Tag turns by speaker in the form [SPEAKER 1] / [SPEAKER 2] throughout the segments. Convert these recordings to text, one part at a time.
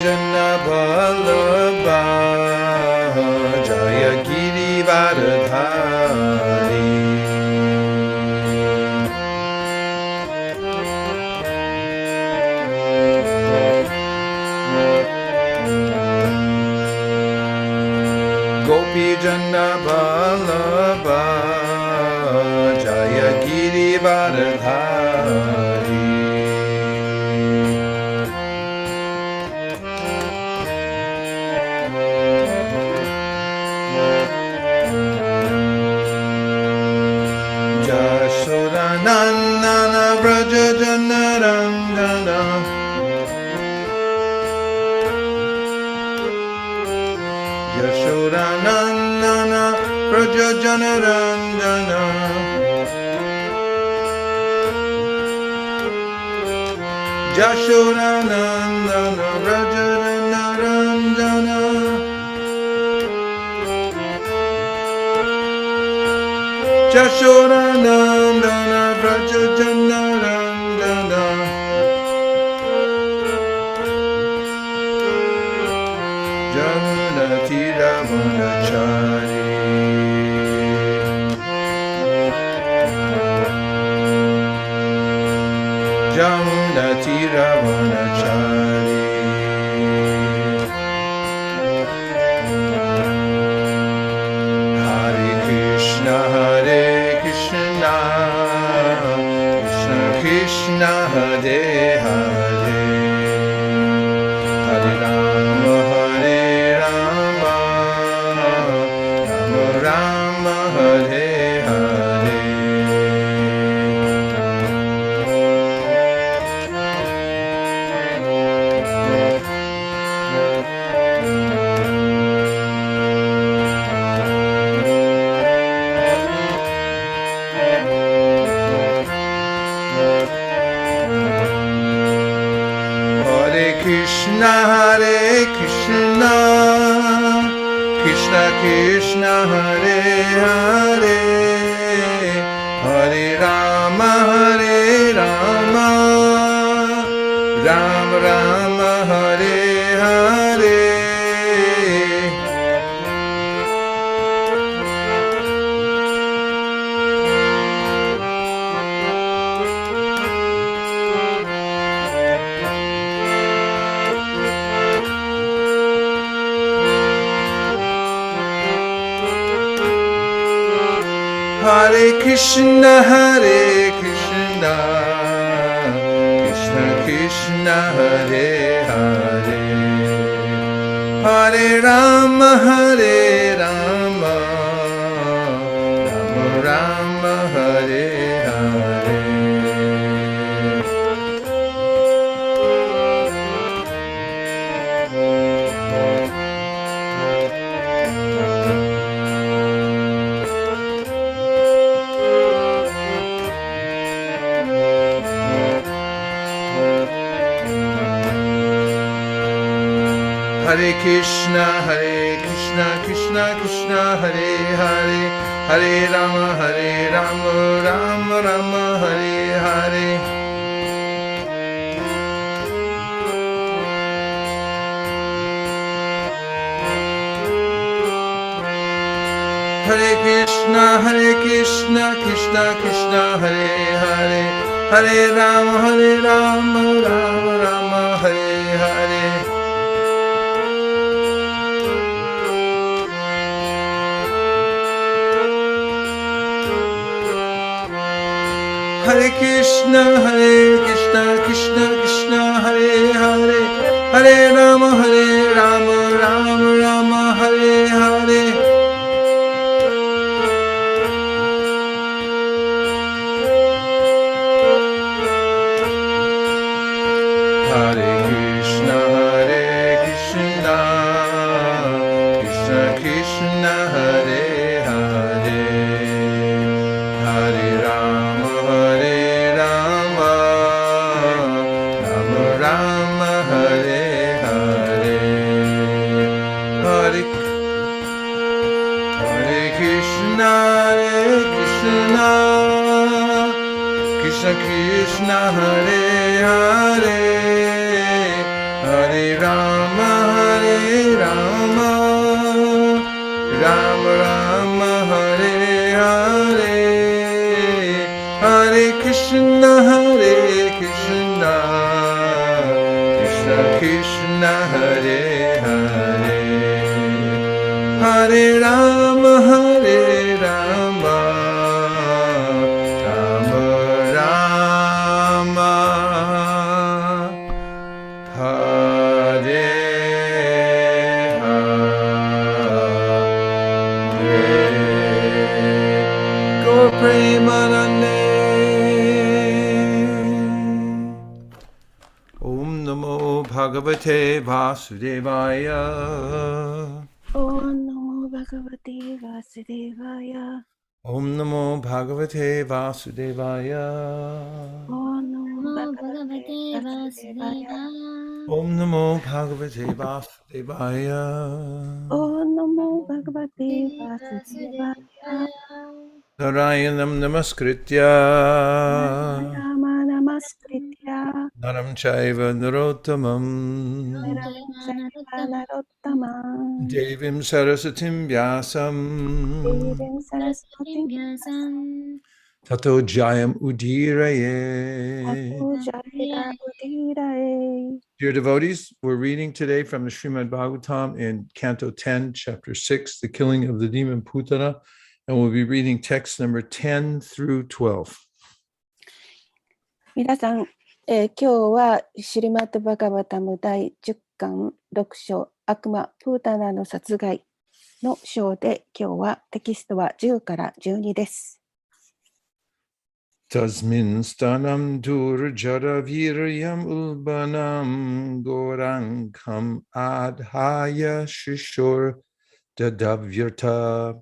[SPEAKER 1] Vallabha Jaya Girivardhari Gopi Jana Vallabha Jaya Girivardhari Nana Vraja Jana Rangana Yashoda Nana Vraja Jana Rangana Yashoda Nana Vraja Jana Rangana Yashoda Nana Vraja Jana Rangana Jamuna Tiravanachari Jamuna Tiravanachari Hare Krishna Hare Krishna Krishna Krishna Hare Hare Hare Rama Hare Rama Rama Rama Hare Hare Krishna Hare Krishna Krishna Krishna Hare Hare Hare Rama Hare Rama Rama Rama Hare Hare Hare Krishna Hare Krishna Krishna Krishna Hare Hare Hare Rama Hare Rama Rama Rama Hare Hare Hare Krishna Krishna Krishna Hare Hare Hare Rama Rama Rama Hare Hare Hare Krishna Krishna Krishna Hare Hare Hare Rama Rama Rama Hare Hare Hare Krishna Krishna Krishna Hare Hare Hare Rama Rama Rama Hare Hare Hare Krishna Krishna Krishna Hare Hare Hare Rama Rama Rama Hare Hare Hare Krishna Krishna Krishna Hare Hare Hare Rama Hare Hare Hare Rama Hare Rama Rama Rama Hare Hare Gaur Premanande Om Namo Bhagavate Vasudevaya
[SPEAKER 2] Om Namo Bhagavate Vasudevaya.
[SPEAKER 1] Om Namo Bhagavate Vasudevaya
[SPEAKER 2] Om Namo
[SPEAKER 3] Namo
[SPEAKER 2] Bhagavate
[SPEAKER 3] Bhagavate
[SPEAKER 2] Vasudevaya.
[SPEAKER 3] Vasudevaya.
[SPEAKER 1] Om Namo Bhagavate Vasudevaya
[SPEAKER 2] Om Namo
[SPEAKER 3] Namo
[SPEAKER 2] Bhagavate
[SPEAKER 3] Bhagavate
[SPEAKER 2] Vasudevaya.
[SPEAKER 3] Vasudevaya.
[SPEAKER 1] Narayanam Namaskritya
[SPEAKER 2] Rama Namaskritya.
[SPEAKER 1] Naram Chaiva Narottamam
[SPEAKER 3] Om
[SPEAKER 2] Naram Chaiva
[SPEAKER 3] Jayanarattam.
[SPEAKER 2] Narottamam.
[SPEAKER 1] Devim Sarasatim Vyasam
[SPEAKER 2] Devim
[SPEAKER 3] Saraswatim
[SPEAKER 2] Saraswati
[SPEAKER 3] Vyasam.
[SPEAKER 1] Tato Jayam Udiraye.
[SPEAKER 2] Tato Jayara Udiraye.
[SPEAKER 1] Dear devotees, we're reading today from the Srimad Bhagavatam in Canto 10, Chapter 6, The Killing of the Demon Putana, and we'll be reading text number 10 through 12.
[SPEAKER 2] 皆さん、今日はシリマット・バガバタム第10巻6章悪魔プータナの殺害の章で、今日はテキストは10から12です。
[SPEAKER 1] Tasmin stanam durjara viryam ulbanam gorankam adhaya shishur dadavyarta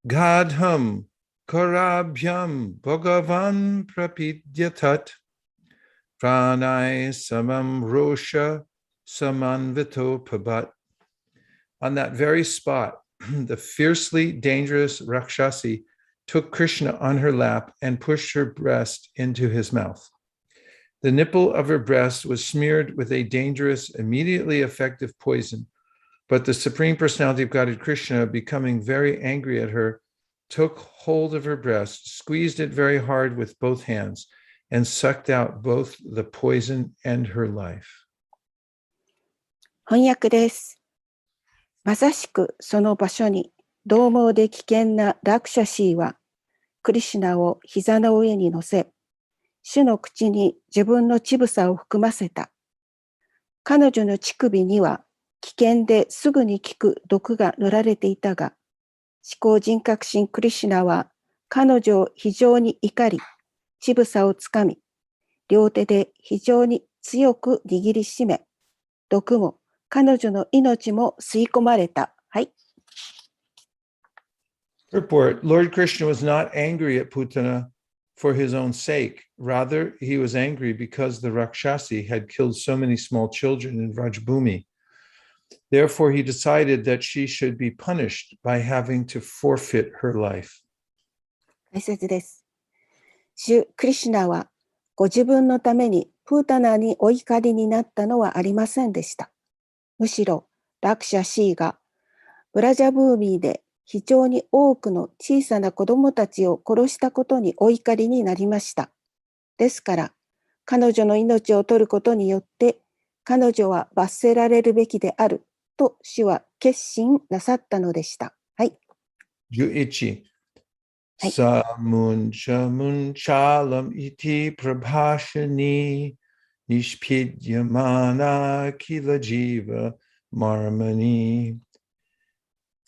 [SPEAKER 1] gadham karabhyam bhagavan prapidyatat pranay samam rosha samanvito pabat. On that very spot, the fiercely dangerous Rakshasi took Krishna on her lap and pushed her breast into his mouth. The nipple of her breast was smeared with a dangerous, immediately effective poison, but the Supreme Personality of Godhead Krishna, becoming very angry at her, took hold of her breast, squeezed it very hard with both hands, and sucked out both the poison and her life.
[SPEAKER 2] 翻訳です。まさしくその場所に獰猛で危険なラクシャシーはクリシュナを膝の上に乗せ、主の口に自分の乳房を含ませた。彼女の乳首には危険ですぐに効く毒が塗られていたが、思考人格神クリシュナは彼女を非常に怒り、乳房をつかみ、両手で非常に強く握りしめ、毒も彼女の命も吸い込まれた。はい。
[SPEAKER 1] Report, Lord Krishna was not angry at Putana for his own sake. Rather, he was angry because the Rakshasi had killed so many small children in Vrajbhumi. Therefore, he decided that she should be punished by having to forfeit her life.
[SPEAKER 2] 解説です。主クリシュナはご自分のためにプータナにお怒りになったのはありませんでした。むしろラクシャシーがブラジャブーミーで非常に多くの小さな子供たちを殺したことにお怒りになりました。ですから、彼女の命を取ることによって、彼女は罰せられるべきであると主は決心なさったのでした。はい。
[SPEAKER 1] 11.
[SPEAKER 2] はい。
[SPEAKER 1] Samunchamunchalam iti prabhashani nishpidyamana kila jiva marmani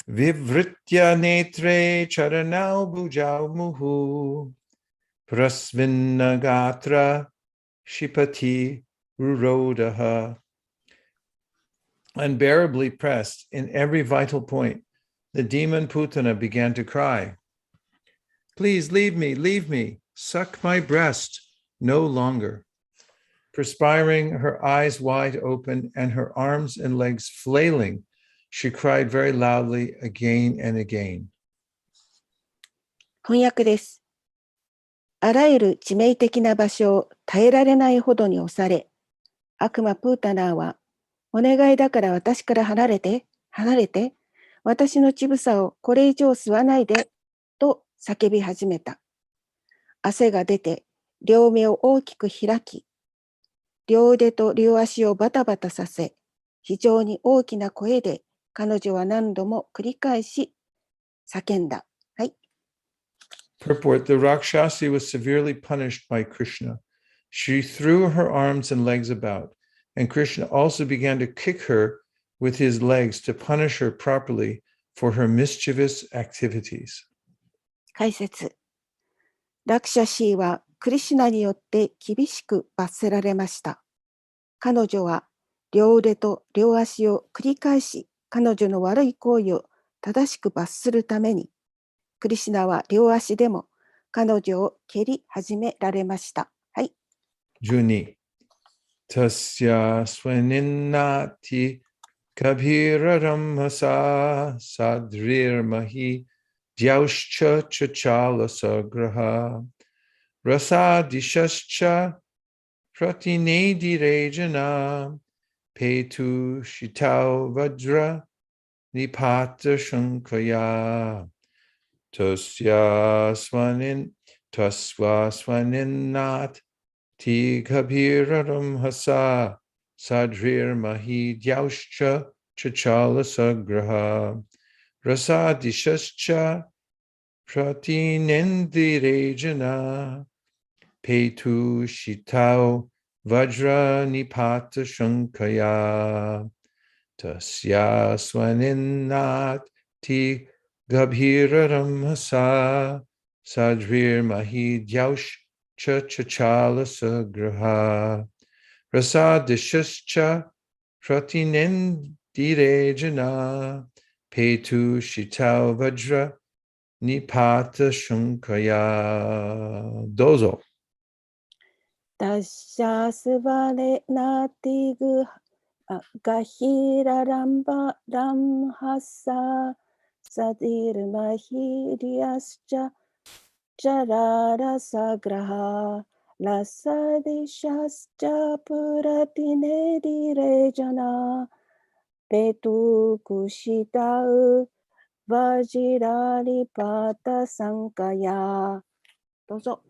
[SPEAKER 1] vivritya netre charanau bhujau muhu prasvinnagatra shipati rurodaha. Unbearably pressed in every vital point, the demon Putana began to cry, "Please leave me, suck my breast no longer." Perspiring, her eyes wide open, and her arms and legs flailing, she cried very loudly again and again.
[SPEAKER 2] 翻訳です。あらゆる致命的な場所を耐えられないほどに押され、悪魔プータナーは、お願いだから私から離れて、私の乳房をこれ以上吸わないで、と叫び始めた。汗が出て、両目を大きく開き、両腕と両足をバタバタさせ、非常に大きな声で彼女は何度も繰り返し叫んだ。はい。
[SPEAKER 1] Purport: The Rakshasi was severely punished by Krishna. She threw her arms and legs about, and Krishna also began to kick her with his legs to punish her properly for her mischievous activities.
[SPEAKER 2] 解説。ラクシャシーはクリシュナによって厳しく罰せられました。彼女は両腕と両足を繰り返し彼女の悪い行為を正しく罰するために、クリシュナは両足でも彼女を蹴り始められました。はい。
[SPEAKER 1] 12. Tasya swaninnati kabhiraramhasa sadrirmahi dyauscha chachala sagraha rasadishascha pratinedire petu shitau vajra nipata shankaya tasya swaninnat Ti kabhiraram hasa sadrir mahi dyauscha chachala sagraha rasadishascha pratinendirejana petu shitau vajra nipata shankaya tasya swaninnat ti gabhiraram hasa sadrir mahi dyauscha Chachala sagraha rasadishascha pratinendirejana petu shitau vajra nipata shankaya. Dozo.
[SPEAKER 2] Tasya svane nati gahira ramhasa sadir mahiriascha Charara sagraha lasadishascha puratine direjana petu kushitau vajirari pata sankaya. どうぞ。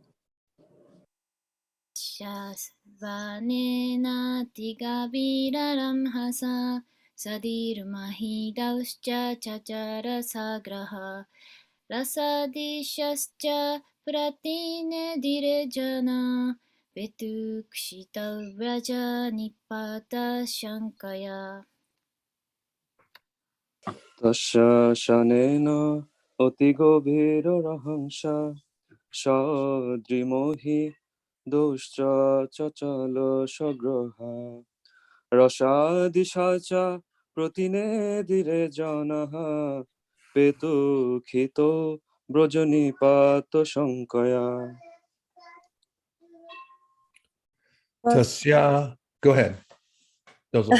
[SPEAKER 3] Shasvanena tigaviraram hasa sadir mahidauschcha chachara sagraha rasadishascha pratine direjana vetukshita vraja nipata shankaya.
[SPEAKER 4] Tasya shanena otigoviro rahamsa sadrimohi doscha chachala sagraha rasadishacha protine dire janaha petu khito brojani pato shankaya.
[SPEAKER 1] Tasya. Go ahead. Dozo.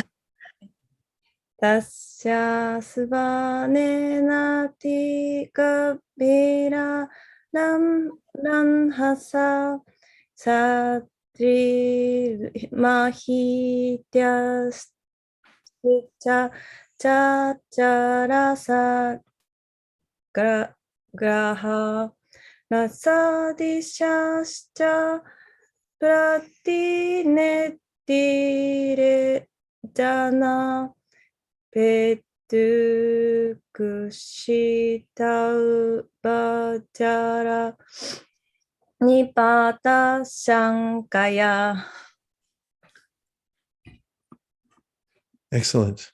[SPEAKER 5] Tasya svane nati kabira ramhasa sadri mahityascha chachara sagraha rasadishascha pratinetire jana petu kushitau bajara nipata shankaya.
[SPEAKER 1] Excellent.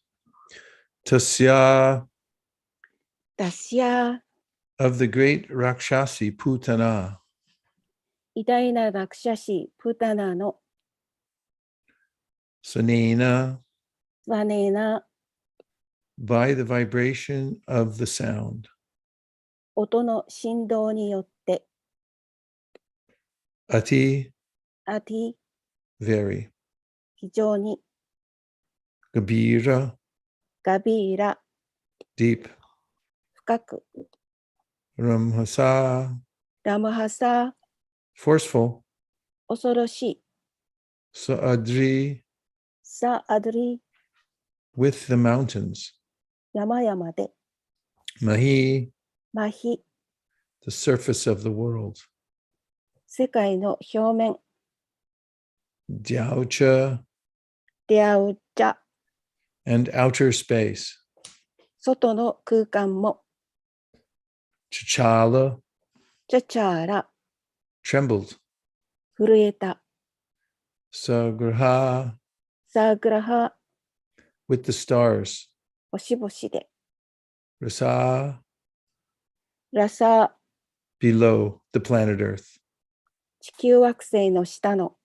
[SPEAKER 1] Tasya
[SPEAKER 2] Tasya
[SPEAKER 1] of the great Rakshasi Putana.
[SPEAKER 2] 偉大なラクシャシープタナの
[SPEAKER 1] Sanena
[SPEAKER 2] ワネーナ
[SPEAKER 1] by the vibration of the sound.
[SPEAKER 2] 音の振動によって
[SPEAKER 1] Ati
[SPEAKER 2] アティ
[SPEAKER 1] very.
[SPEAKER 2] 非常に
[SPEAKER 1] Gabira
[SPEAKER 2] ガビーラ
[SPEAKER 1] deep.
[SPEAKER 2] 深く
[SPEAKER 1] Ramhasa
[SPEAKER 2] ラムハサ
[SPEAKER 1] forceful.
[SPEAKER 2] 恐ろしい
[SPEAKER 1] Saadri
[SPEAKER 2] サアドリ
[SPEAKER 1] with the mountains.
[SPEAKER 2] 山々で
[SPEAKER 1] Mahi
[SPEAKER 2] マヒ
[SPEAKER 1] the surface of the world.
[SPEAKER 2] 世界の表面
[SPEAKER 1] Dyaucha
[SPEAKER 2] ディアウチャ
[SPEAKER 1] and outer space.
[SPEAKER 2] 外の空間も、
[SPEAKER 1] Chachala
[SPEAKER 2] チャチャーラ、
[SPEAKER 1] trembled.
[SPEAKER 2] 震えた。
[SPEAKER 1] Sagraha
[SPEAKER 2] サーグラハ、
[SPEAKER 1] with the stars.
[SPEAKER 2] 星々で。
[SPEAKER 1] Rasa
[SPEAKER 2] ラサ、
[SPEAKER 1] below the planet Earth.
[SPEAKER 2] 地球惑星の下の。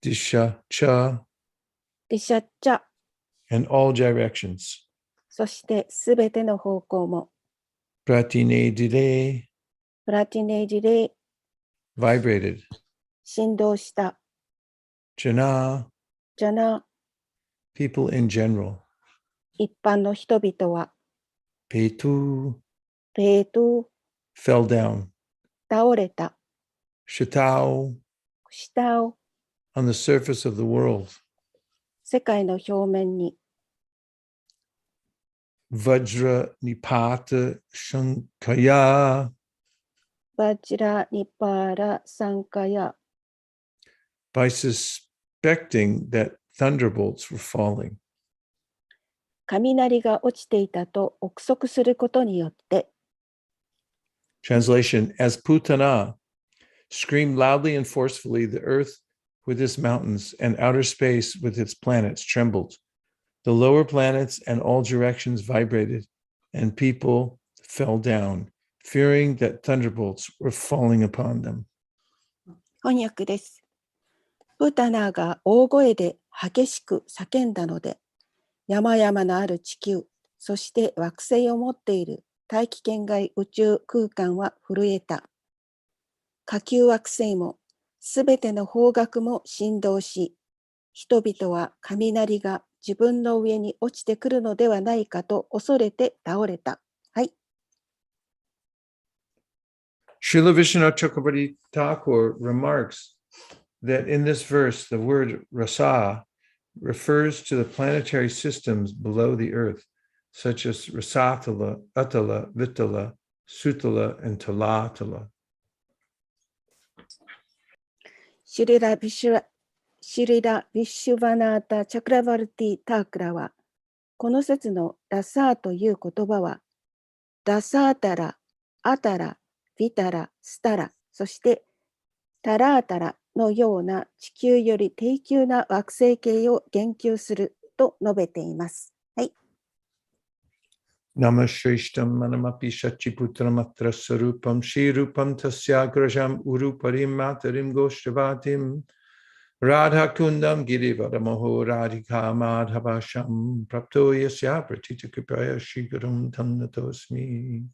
[SPEAKER 1] Disha cha
[SPEAKER 2] ディシャッチャ、
[SPEAKER 1] and all directions.
[SPEAKER 2] そしてすべての方向も。
[SPEAKER 1] Pratine dire
[SPEAKER 2] プラティネジレ、
[SPEAKER 1] vibrated.
[SPEAKER 2] 振動した。
[SPEAKER 1] Jana
[SPEAKER 2] じゃな、
[SPEAKER 1] people in general.
[SPEAKER 2] 一般の人々は。
[SPEAKER 1] Petu
[SPEAKER 2] ペート、
[SPEAKER 1] fell down.
[SPEAKER 2] 倒れた。
[SPEAKER 1] Shatao
[SPEAKER 2] 下を
[SPEAKER 1] on the surface of the world.
[SPEAKER 2] 世界の表面に。
[SPEAKER 1] Vajra nipata shankaya
[SPEAKER 2] バジラ、ニパーラ、サンカヤ、
[SPEAKER 1] by suspecting that thunderbolts were falling.
[SPEAKER 2] 雷が落ちていたと憶測することによって。
[SPEAKER 1] Translation: As Putana screamed loudly and forcefully, the earth with its mountains and outer space with its planets trembled. The lower planets and all directions vibrated, and people fell down, fearing that thunderbolts were falling upon them.
[SPEAKER 2] 翻訳です。プタナーが大声で激しく叫んだので、山々のある地球、そして惑星を持っている大気圏外宇宙空間は震えた。下級惑星もすべての方角も振動し、人々は雷が自分の上に落ちてくるのではないかと恐れて倒れた。はい。
[SPEAKER 1] Srila Vishwanath Chakrabarti Thakur remarks that in this verse, the word rasa refers to the planetary systems below the earth, such as Rasatala, Atala, Vitala, Sutala, and Talatala.
[SPEAKER 2] シリラ・ビシュヴァナータ・チャクラバルティ・タークラは、この説のラサーという言葉は、ラサータラ、アタラ、ビタラ、スタラ、そしてタラータラのような地球より低級な惑星系を言及すると述べています。はい。
[SPEAKER 1] Namashishtam manamapi shachiputramatra sarupam shirupam tasyagrajam uruparim matarim goshavatim Radha kundam girivadamoho radhika madhavasham prapto yasya pratita kripaya shikaram tamnatosmi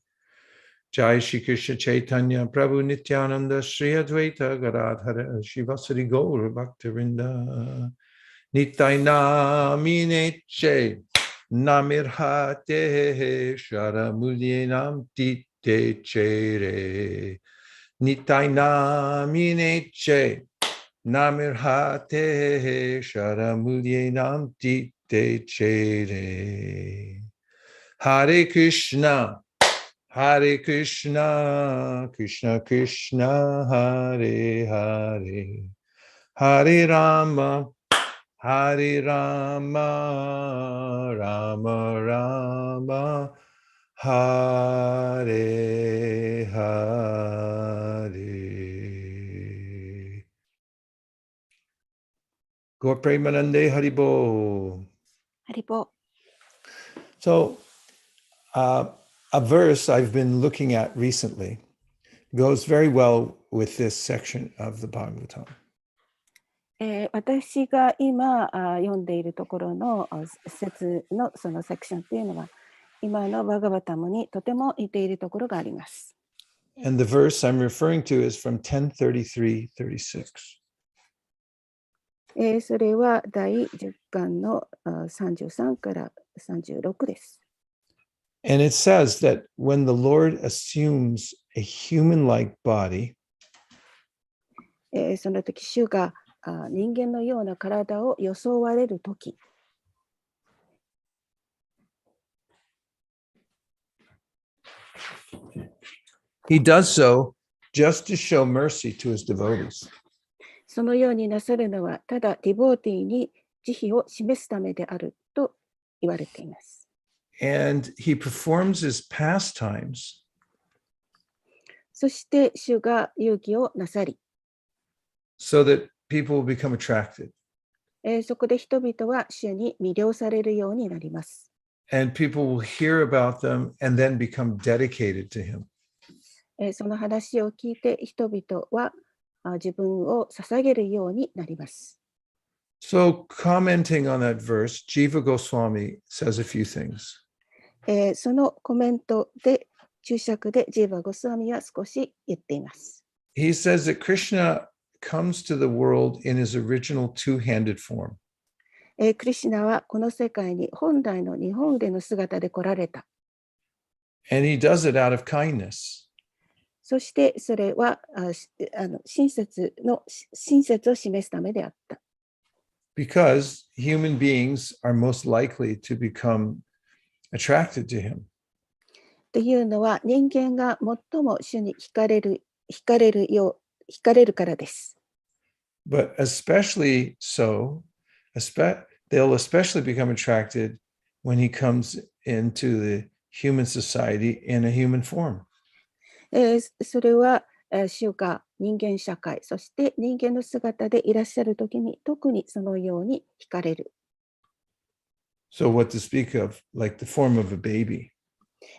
[SPEAKER 1] Jai Shri Krishna Chaitanya Prabhu Nityananda Shri Advaita Gadadhara Shivasari Gaura Bhaktarinda Nityaina Mineche Namirhate Sharamulyenam Tite Chere Nityaina Mineche Namirhate Sharamulyenam Tite Chere Hare Krishna Hare Krishna, Krishna Krishna, Hare Hare, Hare Rama, Hare Rama, Rama Rama, Hare Hare. Gaur Premanande Haribo.
[SPEAKER 2] Haribo.
[SPEAKER 1] So, a verse I've been looking at recently goes very well with this section of the Bhagavatam.
[SPEAKER 2] 私が今読んでいるところの説のそのセクションというのは今のバガバタムにとても似ているところがあります。
[SPEAKER 1] And the verse I'm referring to is from 10:33-36.
[SPEAKER 2] それは第10巻の33から36です。
[SPEAKER 1] And it says that when the Lord assumes a human-like body,
[SPEAKER 2] その時主が人間のような体を装われるとき、
[SPEAKER 1] he does so just to show mercy to his devotees.
[SPEAKER 2] そのようになさるのはただディボーティーに慈悲を示すためであると言われています。
[SPEAKER 1] And he performs his pastimes
[SPEAKER 2] そして主が遊戯をなさり、
[SPEAKER 1] so that people will become attracted.
[SPEAKER 2] そこで人々は主に魅了されるようになります。
[SPEAKER 1] And people will hear about them and then become dedicated to him.
[SPEAKER 2] その話を聞いて人々は自分を捧げるようになります。
[SPEAKER 1] So, commenting on that verse, Jiva Goswami says a few things.
[SPEAKER 2] そのコメントで、注釈でジーバ・ゴスワミは少し言っています。
[SPEAKER 1] He says that Krishna comes to the world in his original two-handed form.
[SPEAKER 2] クリシュナはこの世界に本来の二本腕の姿で来られた。
[SPEAKER 1] And he does it out of kindness.
[SPEAKER 2] そしてそれは親切を示すためであった。
[SPEAKER 1] Because human beings are most likely to become attracted to him.
[SPEAKER 2] というのは人間が最も主に惹かれるからです。
[SPEAKER 1] But especially so, they'll especially become attracted when he comes into the human society in a human form.
[SPEAKER 2] それは主が人間社会、そして人間の姿でいらっしゃるときに特にそのように惹かれる。
[SPEAKER 1] So what to speak of, like the form of a baby.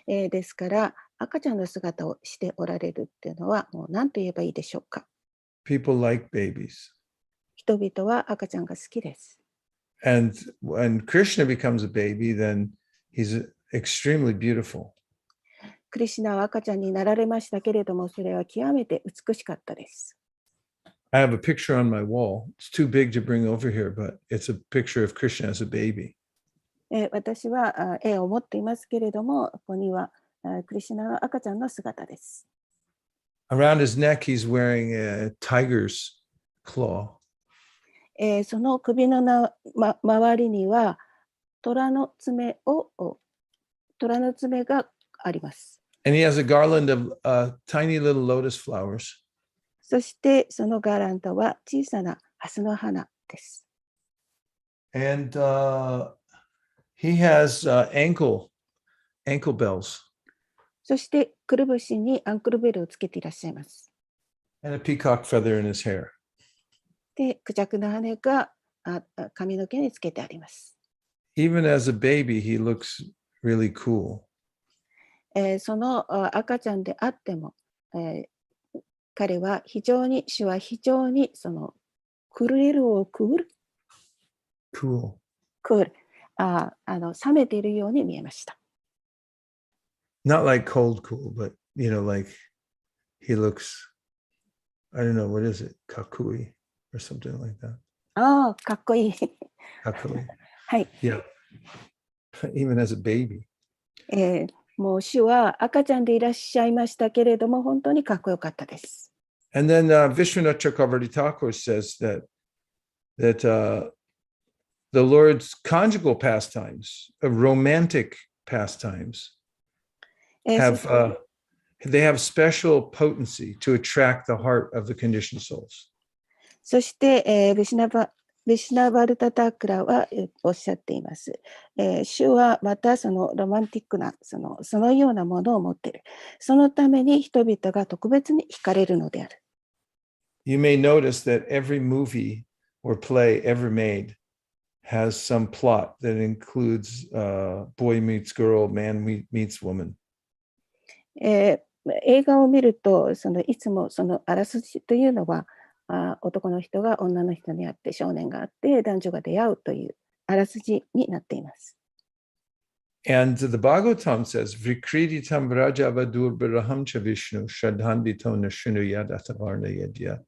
[SPEAKER 2] ですから赤ちゃんの姿をしておられるっていうのはもう何と言えばいいでしょうか。
[SPEAKER 1] People like babies.
[SPEAKER 2] 人々は赤ちゃんが好きです。
[SPEAKER 1] And when Krishna becomes a baby, then he's extremely beautiful.
[SPEAKER 2] クリシュナは赤ちゃんになられましたけれども、それは極めて美しかったです。
[SPEAKER 1] I have a picture on my wall. It's too big to bring over here, but it's a picture of Krishna as a baby.
[SPEAKER 2] 私は絵を持っていますけれども、ここにはクリシュナの赤ちゃんの姿です。
[SPEAKER 1] Around his neck, he's wearing a tiger's claw.
[SPEAKER 2] その首の周りには虎の爪があります。
[SPEAKER 1] And he has a garland of tiny little lotus flowers.
[SPEAKER 2] そしてそのガーランドは小さな蓮の花です。
[SPEAKER 1] And he has ankle bells
[SPEAKER 2] そしてくるぶしにアンクルベルをつけていらっしゃいます。
[SPEAKER 1] and a peacock feather in his hair.
[SPEAKER 2] で、クジャクの羽が髪の毛につけてあります。
[SPEAKER 1] Even as a baby, he looks really cool.
[SPEAKER 2] その赤ちゃんであっても、彼は主は非常にそのクール、冷めているように見えました。
[SPEAKER 1] Not like cold cool, but like he looks, I don't know, what is it? Kakui or something like that.
[SPEAKER 2] かっこいい。
[SPEAKER 1] Kakui.
[SPEAKER 2] はい。
[SPEAKER 1] Yeah. Even as a baby.
[SPEAKER 2] もう主は赤ちゃんでいらっしゃいましたけれども、本当にかっこよかったです。
[SPEAKER 1] And then Vishwanath Chakravarti Thakur says that the Lord's conjugal pastimes, romantic pastimes, they have special potency to attract the heart of the conditioned souls.
[SPEAKER 2] そして、ビシナバルタタクラはおっしゃっています。主はまたそのロマンティックなそのようなものを持っている。そのために人々が特別に惹かれるのである。
[SPEAKER 1] You may notice that every movie or play ever made has some plot that includes boy meets girl, man meets woman.
[SPEAKER 2] 映画を見るといつもそのあらすじというのは男の人が女の人に会って少年があって男女が出会うというあらすじになっています。
[SPEAKER 1] And the Bhagavatam says, Vikriditam Vrajavadur Biraham cha Vishnu Shradhandito Nashunu Yadatavarna Yadya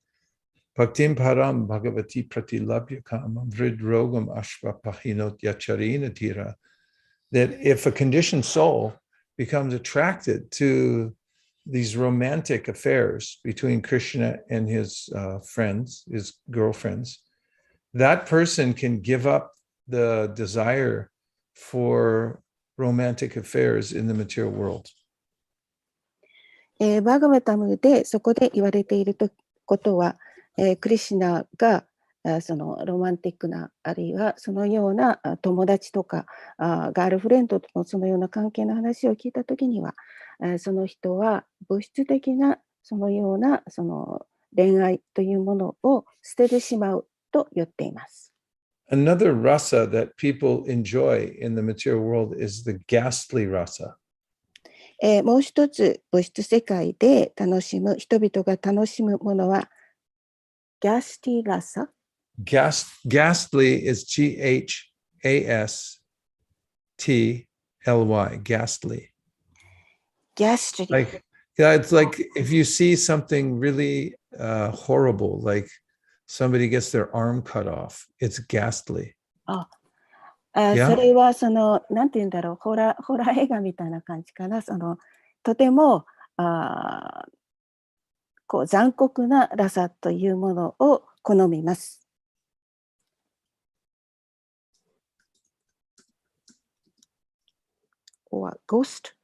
[SPEAKER 1] Bhaktim Param Bhagavati Pratilabhya Kamam Vridrogam Ashva Pahinot Yacharina Tira. That if a conditioned soul becomes attracted to these romantic affairs between Krishna and his friends, his girlfriends, that person can give up the desire for romantic affairs in the material world.
[SPEAKER 2] バーガバタムでそこで言われていることは、クリシュナがそのロマンティックな、あるいはそのような友達とかガールフレンドとのそのような関係の話を聞いたときには、その人は物質的なそのようなその恋愛というものを捨ててしまうと言っています。
[SPEAKER 1] Another rasa that people enjoy in the material world is the ghastly rasa.
[SPEAKER 2] もう一つ物質世界で楽しむ、人々が楽しむものはギャスティラサ。
[SPEAKER 1] Ghastly is Ghastly, ghastly.
[SPEAKER 2] Ghastly.
[SPEAKER 1] Yeah, it's like if you see something really horrible, like somebody gets their arm cut off, it's ghastly. Yeah?
[SPEAKER 2] それはその、なんて言うんだろう、ホラー映画みたいな感じかな。そのとてもこう残酷なラサというものを好みます。or ghost?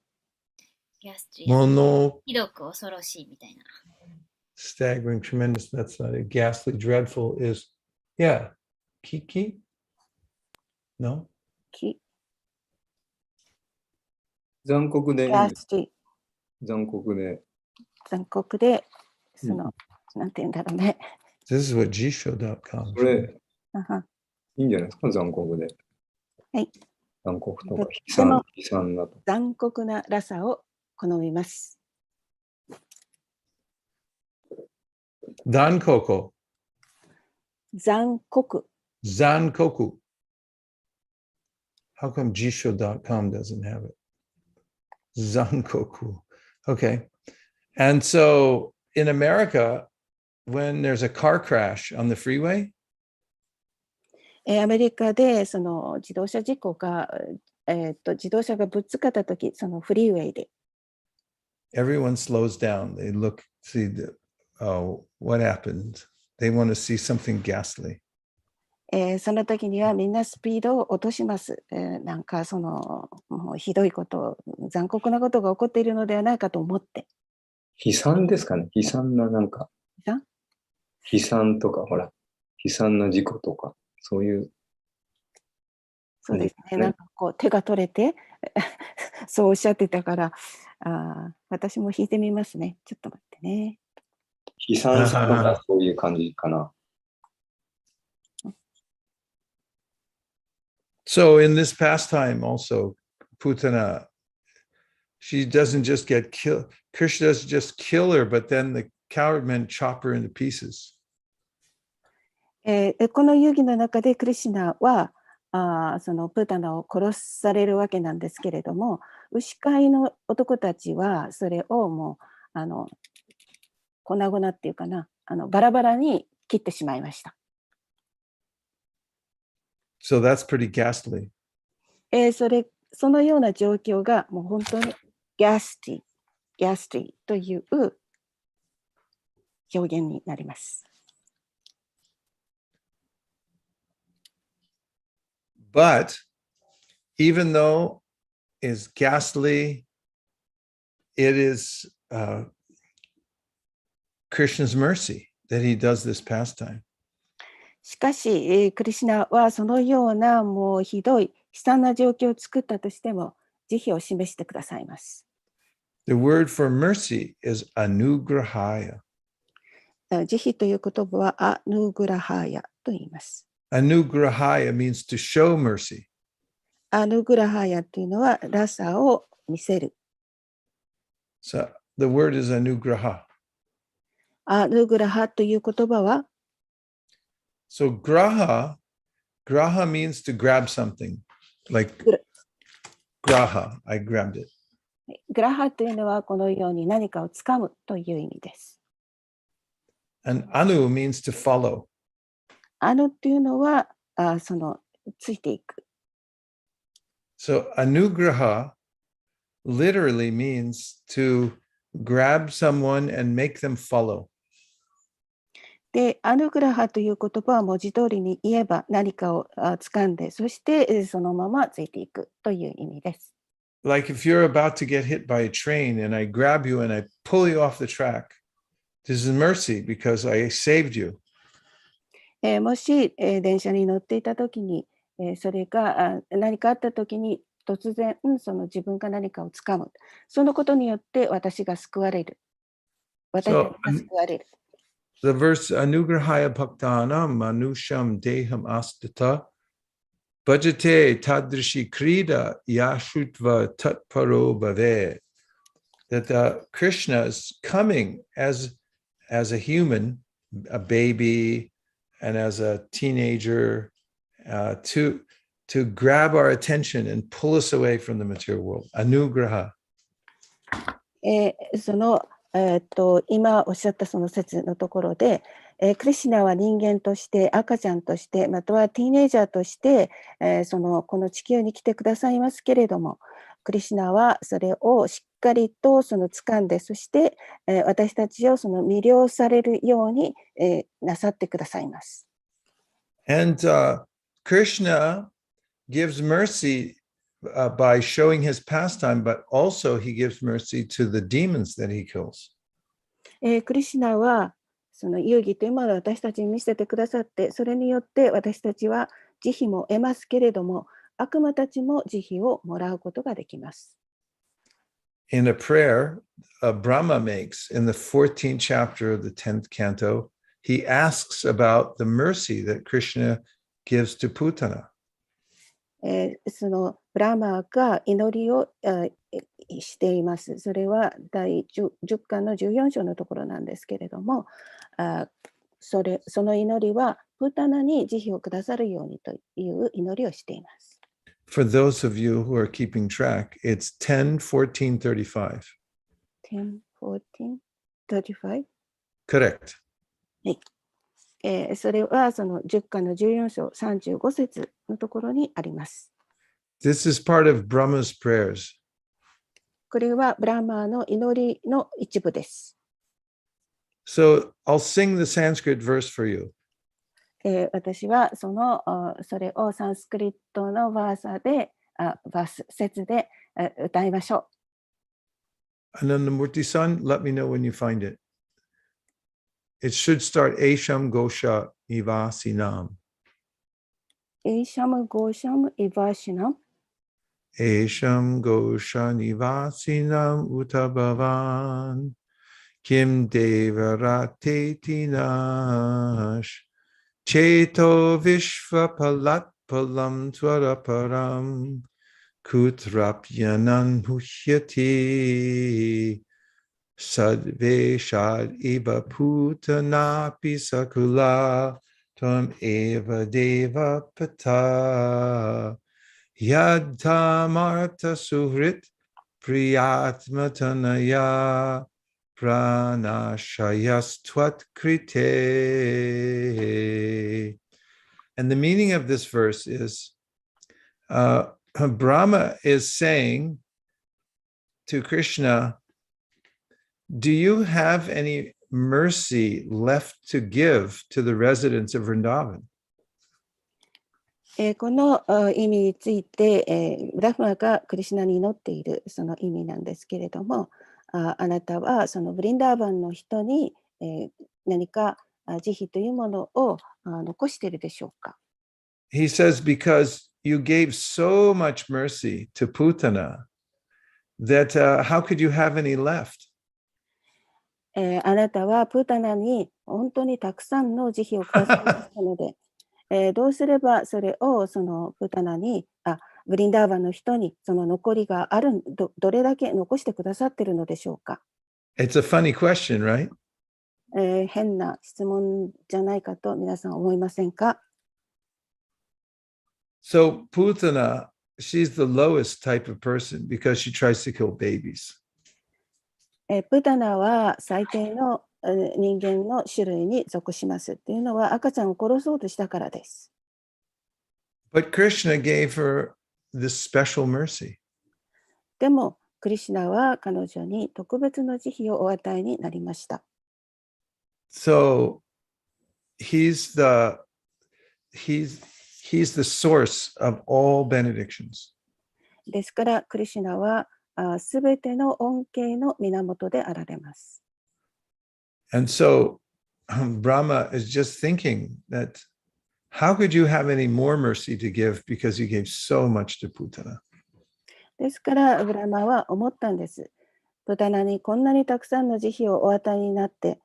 [SPEAKER 3] ギャストリー。
[SPEAKER 1] Mono,
[SPEAKER 3] ひどく恐ろしいみたいな。
[SPEAKER 1] staggering, tremendous. That's not it. Ghastly, dreadful is, yeah. Kiki? No?
[SPEAKER 4] 残酷でいいんです
[SPEAKER 2] ghastly
[SPEAKER 4] 残酷で。
[SPEAKER 2] 残酷で、その、なんて言うんだろうね。
[SPEAKER 1] This is what gshow.com.
[SPEAKER 4] これ、
[SPEAKER 2] あはい
[SPEAKER 4] いんじゃないですか、残酷で。
[SPEAKER 2] はい。
[SPEAKER 4] 残酷とか
[SPEAKER 2] とっても
[SPEAKER 4] 悲惨だと。
[SPEAKER 2] 残酷なラサを好みます。
[SPEAKER 1] Dankoko.
[SPEAKER 2] 残酷。
[SPEAKER 1] Zankoku. How come gshow.com doesn't have it? Zankoku. Okay. And so in America, when there's a car crash on the freeway,
[SPEAKER 2] アメリカでその自動車事故が、自動車がぶつかったとき、そのフリーウェイで、
[SPEAKER 1] everyone slows down. They look, see, what happened? They want to see something ghastly.
[SPEAKER 2] その時にはみんなスピードを落とします。なんかそのもうひどいこと、残酷なことが起こっているのではないかと思って。
[SPEAKER 4] 悲惨ですかね、悲惨ななんか。悲惨とか、ほら、悲惨な事故とか、そういう。
[SPEAKER 2] そうですね。なんかこう手が取れて、そうおっしゃってたから、私も弾いてみますね。ちょっと待ってね。
[SPEAKER 4] 悲惨さとかそういう感じかな。
[SPEAKER 1] So in this pastime also, Putana, she doesn't just get killed. Krishna doesn't just kill her, but then the coward men chop her into pieces.
[SPEAKER 2] この遊戯の中でクリシュナはそのプータナを殺されるわけなんですけれども、牛飼いの男たちはそれをもう粉々っていうかな、バラバラに切ってしまいました。
[SPEAKER 1] So that's pretty ghastly.
[SPEAKER 2] そのような状況がもう本当にギャスティという表現になります。
[SPEAKER 1] But even though it's ghastly, it is Krishna's mercy that he does this pastime.
[SPEAKER 2] しかし、クリシュナはそのようなもうひどい悲惨な状況を作ったとしても慈悲を示してくださいます。
[SPEAKER 1] The word for mercy is anugrahaya.
[SPEAKER 2] 慈悲という言葉はアヌグラハヤと言います。
[SPEAKER 1] Anugrahaya means to show mercy.
[SPEAKER 2] アヌグラハヤというのはラサを見せる。
[SPEAKER 1] So the word is anugraha.
[SPEAKER 2] アヌグラハという言葉は、
[SPEAKER 1] So graha means to grab something. Like graha, I grabbed it.
[SPEAKER 2] グラハというのはこのように何かをつかむという意味です。
[SPEAKER 1] And anu means to follow.
[SPEAKER 2] アヌというのはそのついていく。
[SPEAKER 1] So anugraha literally means to grab someone and make them follow.
[SPEAKER 2] で、アヌグラハという言葉は文字通りに言えば何かを掴んで、そしてそのままついていくという意味です。
[SPEAKER 1] Like if you're about to get hit by a train and I grab you and I pull you off the track, this is mercy because I saved you.
[SPEAKER 2] もし、電車に乗っていたときに、それが何かあったときに突然、その自分が何かをつかむ。そのことによって私が救われる。私たち
[SPEAKER 1] So
[SPEAKER 2] が救われる。
[SPEAKER 1] the verse Anugrahaya Bhaktanam Manusham Deham Astata Bhajate Tadrishi Krida Yashutva Tatparo Bhave. That Krishna is coming as a human, a baby, and as a teenager to grab our attention and pull us away from the material world. Anugraha.
[SPEAKER 2] その、今おっしゃったその説のところで、クリシュナは人間として赤ちゃんとしてまたはティーネイジャーとして、この地球に来てくださいますけれども、クリシュナはそれをしっかりと掴んで、そして、私たちを魅了されるように、なさってくださいます。
[SPEAKER 1] And Krishna gives mercy by showing his pastime, but also he gives mercy to the demons that he kills.
[SPEAKER 2] クリシュナはその遊戯というものを私たちに見せてくださって、それによって私たちは慈悲も得ますけれども、悪魔たちも慈悲をもらうことができます。
[SPEAKER 1] In a prayer Brahma makes in the 14th chapter of the 10th canto, he asks about the mercy that Krishna gives to Putana.
[SPEAKER 2] そのブラマーが祈りをしています。それは第 10巻の14章のところなんですけれども、その祈りはプタナに慈悲をくださるようにという祈りをしています。
[SPEAKER 1] For those of you who are keeping track, it's 10, 14, 35.
[SPEAKER 2] 10, 14, 35?
[SPEAKER 1] Correct.
[SPEAKER 2] はい。それはその10巻の14章35節のところにあります。
[SPEAKER 1] This is part of Brahma's prayers.
[SPEAKER 2] これはブラマーの祈りの一部です。
[SPEAKER 1] So I'll sing the Sanskrit verse for you.
[SPEAKER 2] 私はそれをサンスクリットの節で歌いましょう。
[SPEAKER 1] Anandamurti-san, let me know when you find it. It should start Esham Gosha Ivasinam.
[SPEAKER 2] Esham Gosham Ivasinam.
[SPEAKER 1] Esham Gosha Nivasinam Utabhavan Kim Devarateti Nash Cheto Vishva Palat Palam Twaraparam Kutrapyanan Huhyati Sadveshad Iba Putanapi Sakula Tam Eva Deva Pata Yadtamarta Suhrit Priyatmatanaya Pranashayastvat Krite. And the meaning of this verse is Brahma is saying to Krishna, do you have any mercy left to give to the residents of Vrindavan?
[SPEAKER 2] この意味について、ブラフマがクリシュナに祈っているその意味なんですけれども、あなたはそのブリンダーバンの人に、何か慈悲というものを残しているでしょうか。
[SPEAKER 1] He says, because you gave so much mercy to Putana that how could you have any left?
[SPEAKER 2] あなたはプータナに本当にたくさんの慈悲をくださいましたので、どうすればそれをそのプータナにブリンダーバンの人にその残りがある どれだけ残してくださっているのでしょうか。
[SPEAKER 1] It's a funny question, right?
[SPEAKER 2] 変な質問じゃないかと皆さん思いませんか。
[SPEAKER 1] So Putana, she's the lowest type of person because she tries to kill babies.
[SPEAKER 2] プータナは最低の人間の種類に属しますっていうのは赤ちゃんを殺そうとしたからです。
[SPEAKER 1] But Krishna gave her this special mercy.
[SPEAKER 2] でもクリシュナは彼女に特別の慈悲をお与えになりました。
[SPEAKER 1] So he's the source of all benedictions.
[SPEAKER 2] ですからクリシュナはすべての恩恵の源であられます。
[SPEAKER 1] And so Brahma is just thinking that how could you have any more mercy to give because you gave so much to Putana?
[SPEAKER 2] ですから、ブラマは思ったんです。プタナにこんなにたくさんの慈悲をお与えになって、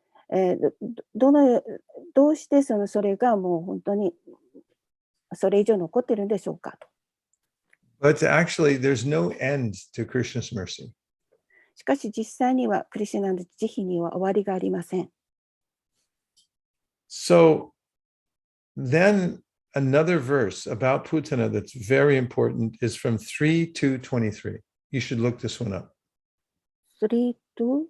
[SPEAKER 2] どうしてそれがもう本当にそれ以上残ってるんでしょうかと。
[SPEAKER 1] But actually, there's no end to Krishna's mercy.
[SPEAKER 2] しかし実際にはクリシュナの慈悲には終わりがありません。
[SPEAKER 1] So then another verse about Putana that's very important is from 3 to 23. You should look this one up.
[SPEAKER 2] 3 to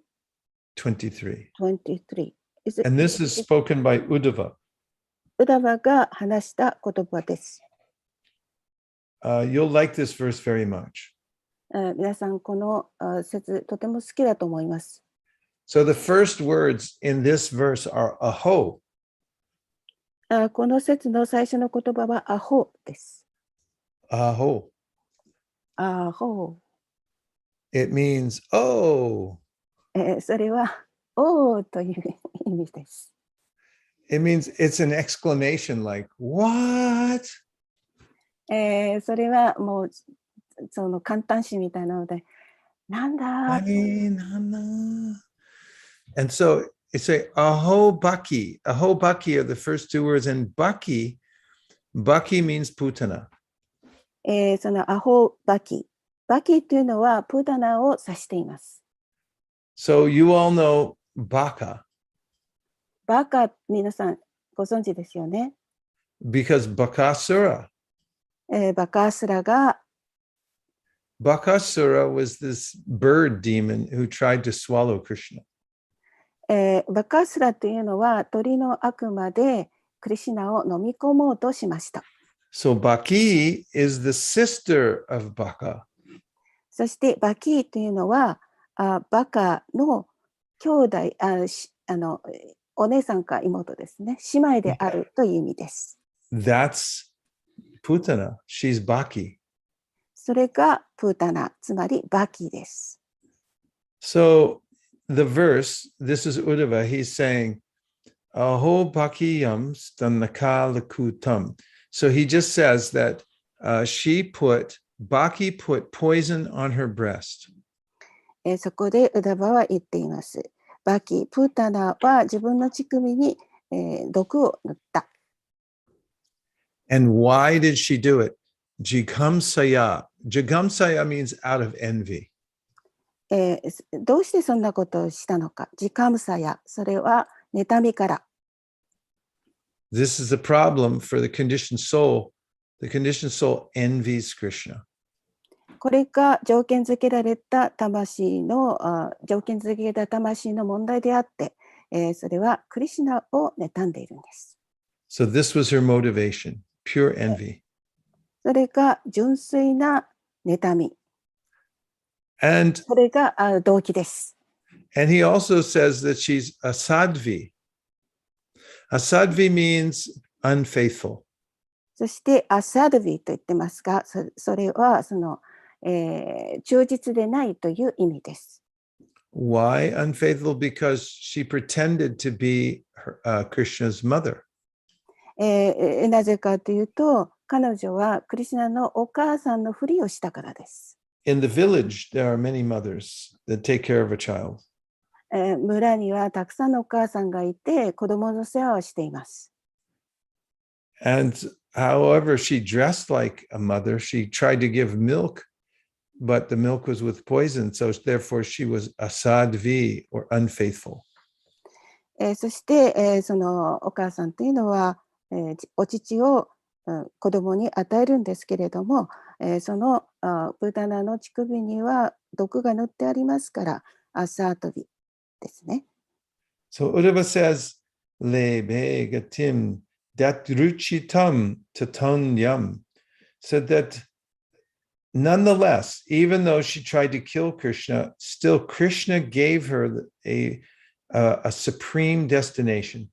[SPEAKER 1] 23.
[SPEAKER 2] 23.
[SPEAKER 1] And this is spoken by Uddhava.
[SPEAKER 2] ウダバが話した言葉です。
[SPEAKER 1] You'll like this verse very much.
[SPEAKER 2] 皆さん、この説、とても好きだと思います。
[SPEAKER 1] So the first words in this verse are aho.
[SPEAKER 2] この説の最初の言葉はアホです。
[SPEAKER 1] Aho.
[SPEAKER 2] アホ。
[SPEAKER 1] It means, oh.
[SPEAKER 2] それは、おーという意味です。
[SPEAKER 1] It means it's an exclamation like, what?
[SPEAKER 2] それはもう、その簡単詞みたいなので、なんだ
[SPEAKER 1] And so it's a aho baki. Aho baki are the first two words, and baki means Putana.
[SPEAKER 2] そのアホバキ。バキというのはプータナを指しています。
[SPEAKER 1] So you all know baka.
[SPEAKER 2] バカ、皆さんご存知ですよね。
[SPEAKER 1] Because Bakasura.
[SPEAKER 2] バカスラが、
[SPEAKER 1] Bakasura was this bird demon who tried to swallow Krishna.
[SPEAKER 2] バカスラというのは鳥の悪魔でクリシュナを飲み込もうとしました。
[SPEAKER 1] So Baki is the sister of Baka.
[SPEAKER 2] そしてバキーというのはバカの兄弟、お姉さんか妹ですね。姉妹であるという意味です。
[SPEAKER 1] That's Putana. She's Baki.
[SPEAKER 2] それがプータナ、つまりバキです。
[SPEAKER 1] So the verse, this is Uddhava, he's saying, Aho Bakiyam Stanakalakutam. So he just says that Baki put poison on her breast.
[SPEAKER 2] そこでウダバは言っています。バキ、プータナは自分の乳首に、毒を塗った。
[SPEAKER 1] And why did she do it? Jigamsaya. Jigamsaya means out of envy.
[SPEAKER 2] どうしてそんなことをしたのか。ジカムサヤ、それは妬みから。
[SPEAKER 1] This is a problem for the conditioned soul. The conditioned soul envies Krishna.
[SPEAKER 2] これが条件付けられた魂の問題であって、それはクリシュナを妬んでいるんです。
[SPEAKER 1] So this was her motivation, pure envy.
[SPEAKER 2] それが純粋な妬み。
[SPEAKER 1] And
[SPEAKER 2] それが動機です。
[SPEAKER 1] he also says that she's a sadvi. A sadvi means unfaithful.
[SPEAKER 2] そしてアサドビと言ってますが、それは忠実でないという意味です。
[SPEAKER 1] Why unfaithful? Because she pretended to be Krishna's mother.
[SPEAKER 2] なぜかというと、彼女はクリシュナのお母さんのふりをしたからです。
[SPEAKER 1] In the village, there are many mothers that take care of a child.
[SPEAKER 2] 村にはたくさんのお母さんがいて、子供の世話をしています。
[SPEAKER 1] And however she dressed like a mother, she tried to give milk, but the milk was with poison, so therefore she was a sadvi or unfaithful.
[SPEAKER 2] そして、そのお母さんというのは、お乳を子供に与えるんですけれども、そのプータナの乳首には毒が塗ってありますから、アサートビですね。
[SPEAKER 1] So Uddhava says, Lebe gatim datruchitam tatonyam, said that nonetheless, even though she tried to kill Krishna, still Krishna gave her a supreme destination.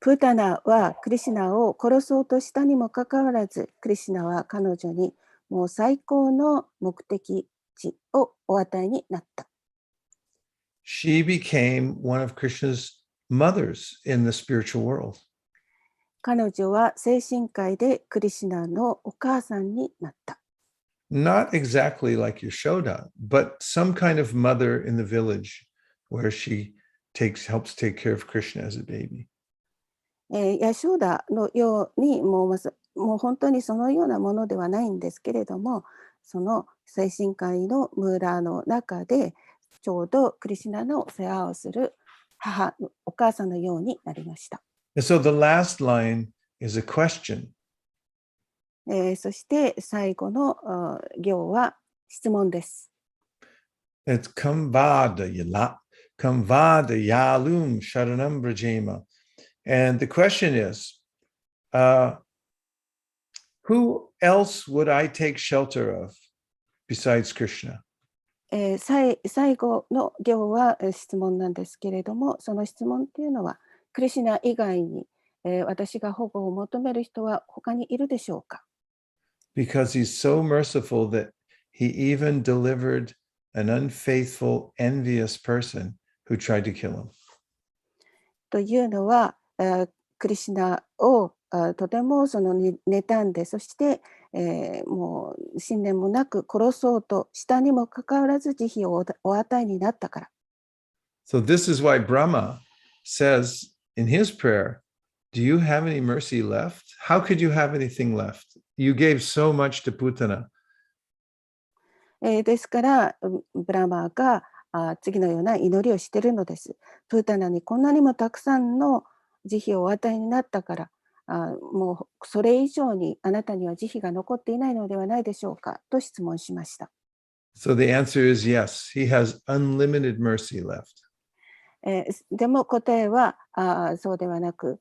[SPEAKER 2] プータナはクリシュナを殺そうとしたにもかかわらず、クリシュナは彼女にもう最高の目的地をお与えになった。
[SPEAKER 1] she became one of Krishna's mothers in the spiritual world.
[SPEAKER 2] 彼女は精神科医でクリシュナのお母さんになった。
[SPEAKER 1] Not exactly like Yashoda, but some kind of mother in the village where she helps take care of Krishna as a baby.
[SPEAKER 2] ヤショーダのようにもう本当にそのようなものではないんですけれども、その精神科医の村の中でちょうどクリシュナの世話をするお母さんのようになりました。
[SPEAKER 1] And so the last line is a question.
[SPEAKER 2] そして最後の行は質問です。
[SPEAKER 1] It's Kamvada Yalum Sharanam Brajema. And the question is, who else would I take shelter of besides Krishna?
[SPEAKER 2] 最後の行は質問なんですけれども、その質問っていうのは、クリシュナ以外に、私が保護を求める人は他にいるでしょうか？
[SPEAKER 1] Because he's so merciful that he even delivered an unfaithful, envious person who tried to kill him.
[SPEAKER 2] というのは、クリシュナをとても妬んで、そして、もう信念もなく殺そうとしたにもかかわらず慈悲をお与えになったから。
[SPEAKER 1] So this is why Brahma says in his prayer, do you have any mercy left? How could you have anything left? You gave so much to Putana.
[SPEAKER 2] ですから、ブラマーが次のような祈りをしているのです。プータナにこんなにもたくさんの慈悲をお与えになったから、もうそれ以上にあなたには慈悲が残っていないのではないでしょうかと質問しました。
[SPEAKER 1] So the answer is yes, he has unlimited mercy left.
[SPEAKER 2] でも答えはそうではなく、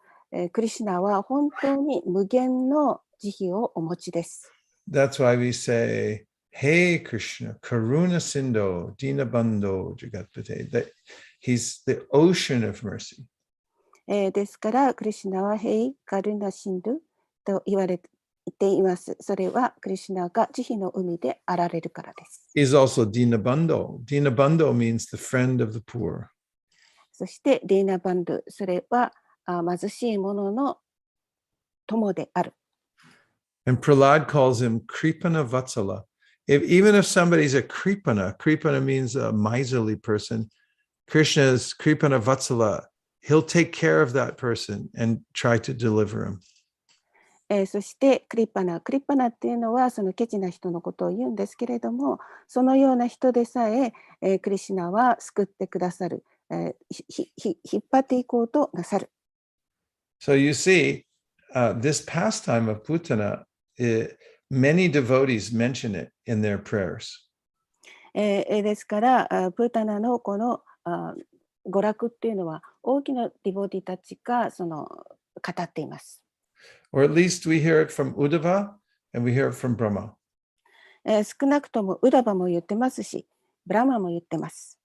[SPEAKER 2] クリシュナは本当に無限の慈悲をお持ちです。
[SPEAKER 1] That's why we say, Hey Krishna, Karuna Sindho, Dinabandho, Jagatpate, that he's the ocean of mercy.
[SPEAKER 2] ですから、クリシュナはヘイ・カルナシンドゥと言っています。それはクリシュナが慈悲の海であられるからです。
[SPEAKER 1] He's also Dinabandho. Dinabandho means the friend of the poor.
[SPEAKER 2] そして、ディーナバンドゥ、それは貧しい者の友である。
[SPEAKER 1] And Prahlad calls him Kripana Vatsala. Even if somebody's a Kripana means a miserly person, Krishna's Kripana Vatsala, he'll take care of that person and try to deliver him.
[SPEAKER 2] そしてクリパナっていうのはそのケチな人のことを言うんですけれども、そのような人でさえクリシュナは救ってくださる、引っ張っていこうとなさる。
[SPEAKER 1] So you see, this pastime of Putana, many devotees mention it in their prayers.
[SPEAKER 2] ですからプータナのこの娯楽っていうのは大きなディボティたちが語っています。
[SPEAKER 1] Or at least we hear it from Uddhava and we hear it from Brahma.
[SPEAKER 2] 少なくともウダバも言ってますし、ブラマも言ってます。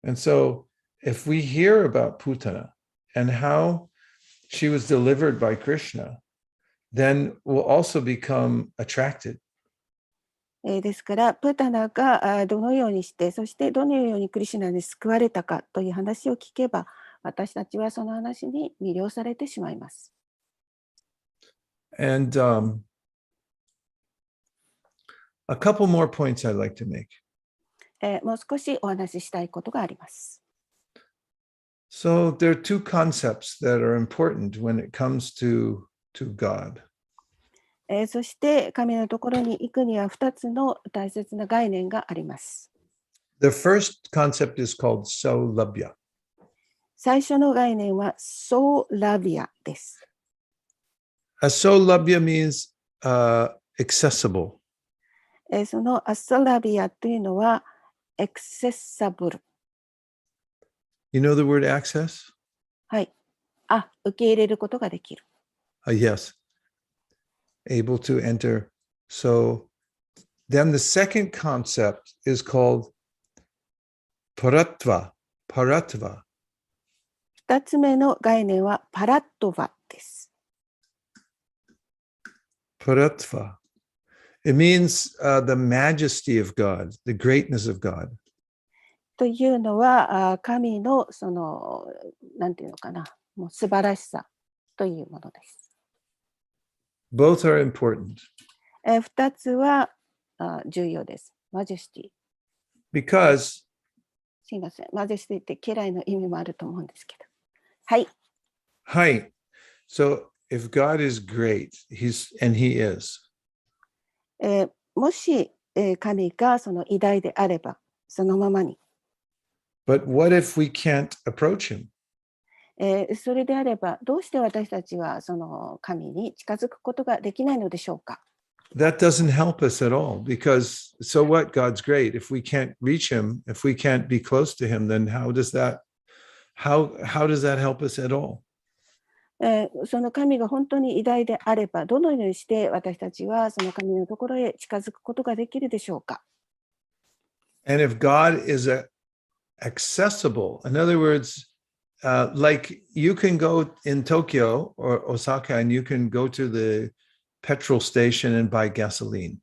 [SPEAKER 1] And so if we hear about Putana and how she was delivered by Krishna, then we'll also become attracted.
[SPEAKER 2] ですから、プータナがどのようにして、そしてどのようにクリシュナに救われたかという話を聞けば、私たちはその話に魅了されてしまいます。
[SPEAKER 1] And a couple more points I'd like to make.
[SPEAKER 2] もう少しお話ししたいことがあります。
[SPEAKER 1] So there are two concepts that are important when it comes to God.
[SPEAKER 2] そして神のところに行くには2つの大切な概念があります。
[SPEAKER 1] The first concept is called Saulabhya.
[SPEAKER 2] 最初の概念はソーラビアです。
[SPEAKER 1] Saulabhya means accessible.
[SPEAKER 2] そのアソラビアというのはaccessible。
[SPEAKER 1] You know the word access?
[SPEAKER 2] はい。受け入れることができる。
[SPEAKER 1] Yes. Able to enter. So then the second concept is called paratva.
[SPEAKER 2] 2つ目の概念はパラットヴァです。
[SPEAKER 1] Paratva. It means the majesty of God, the greatness of God.
[SPEAKER 2] というのは、神のその、なんていうのかな、もう素晴らしさというものです。
[SPEAKER 1] Both are important
[SPEAKER 2] 2つは重要です。マジェスティ。
[SPEAKER 1] because
[SPEAKER 2] すいません。マジェスティって家来の意味もあると思うんですけど。はい。
[SPEAKER 1] hi. So if God is great, and he is,
[SPEAKER 2] もし、神がその偉大であれば、そのままに。
[SPEAKER 1] but what if we can't approach him?
[SPEAKER 2] それであれば、どうして私たちはその神に近づくことができないのでしょうか。
[SPEAKER 1] That doesn't help us at all because so what? God's great. If we can't reach him, if we can't be close to him, then how does that help us at all?
[SPEAKER 2] その神が本当に偉大であれば、どのようにして私たちはその神のところへ近づくことができるでしょうか。
[SPEAKER 1] And if God is accessible, in other words, like you can go in Tokyo or Osaka and you can go to the petrol station and buy gasoline.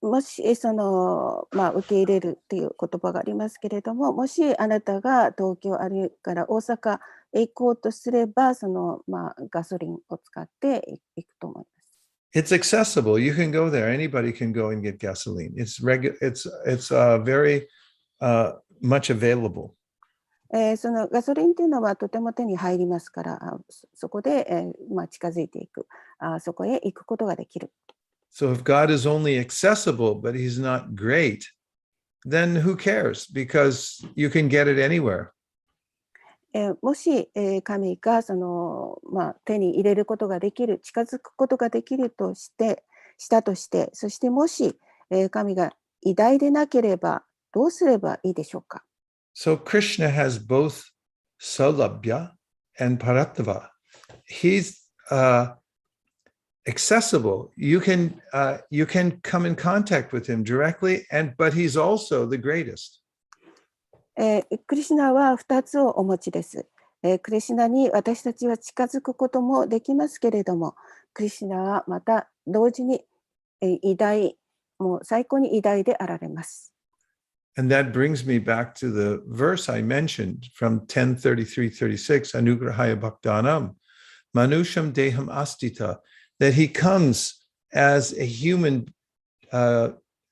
[SPEAKER 2] もしその、受け入れるという言葉がありますけれども、もしあなたが東京あるいは大阪へ行こうとすれば、その、ガソリンを使って行くと思います。
[SPEAKER 1] It's accessible. You can go there. Anybody can go and get gasoline. It's very much available.
[SPEAKER 2] そのガソリンというのはとても手に入りますから、そこで、近づいていく、そこへ行くことができる。
[SPEAKER 1] So if God is only accessible, but he's not great, then who cares? Because you can get it anywhere.
[SPEAKER 2] もし、神がその、手に入れることができる、近づくことができるとしたとして、そしてもし、神が偉大でなければどうすればいいでしょうか。
[SPEAKER 1] So Krishna has both Saulabhya and Paratava. He's accessible. You can come in contact with him directly, but he's also the greatest.
[SPEAKER 2] クリシュナは2つをお持ちです。クリシュナに私たちは近づくこともできますけれども、クリシュナはまた同時に偉大、もう最高に偉大であられます。
[SPEAKER 1] And that brings me back to the verse I mentioned from 10:33-36, Anugrahaya Bhaktanam, Manusham Deham Astita, that he comes as a human,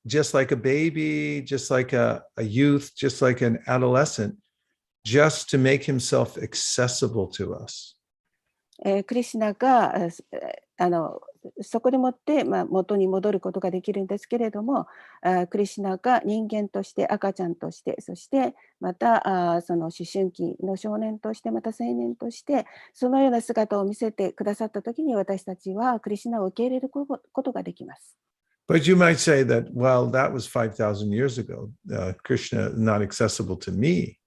[SPEAKER 1] just like a baby, just like a youth, just like an adolescent, just to make himself accessible to us.
[SPEAKER 2] クリシュナがそこでもって、元に戻ることができるんですけれども、クリシュナが人間として赤ちゃんとして、そしてまたその思春期の少年として、また青年としてそのような姿を見せてくださったときに、私たちはクリシュナを受け入れることができます。
[SPEAKER 1] But you might say that, well, that was 5,000 years ago. Krishna is not accessible to me.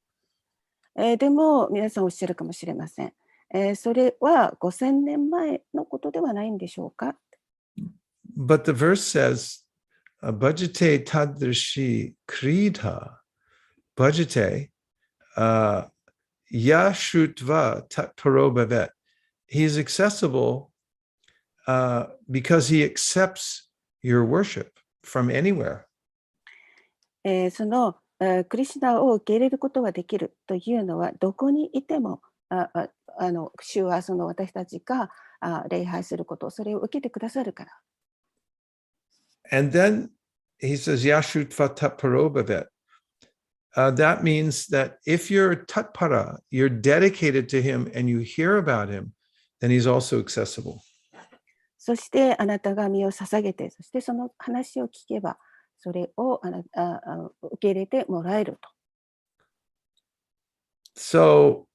[SPEAKER 2] でも皆さんおっしゃるかもしれません。それは5000年前のことではないんでしょうか。
[SPEAKER 1] But the verse says, Bhajate tadrishi kridha, Bhajate yashrutva tatparo bhavet. He is accessible because he accepts your worship from anywhere.
[SPEAKER 2] そのクリシュナを受け入れることができるというのは、どこにいても主はその私たちが礼拝すること、それを受けてくださるから。
[SPEAKER 1] And then he says, Yashrutva tatparo bhavet. That means that if you're tatpara, you're dedicated to him and you hear about him, then he's also accessible.
[SPEAKER 2] そしてあなたが身を捧げて、そしてその話を聞けば、それを受け入れてもらえると。
[SPEAKER 1] So,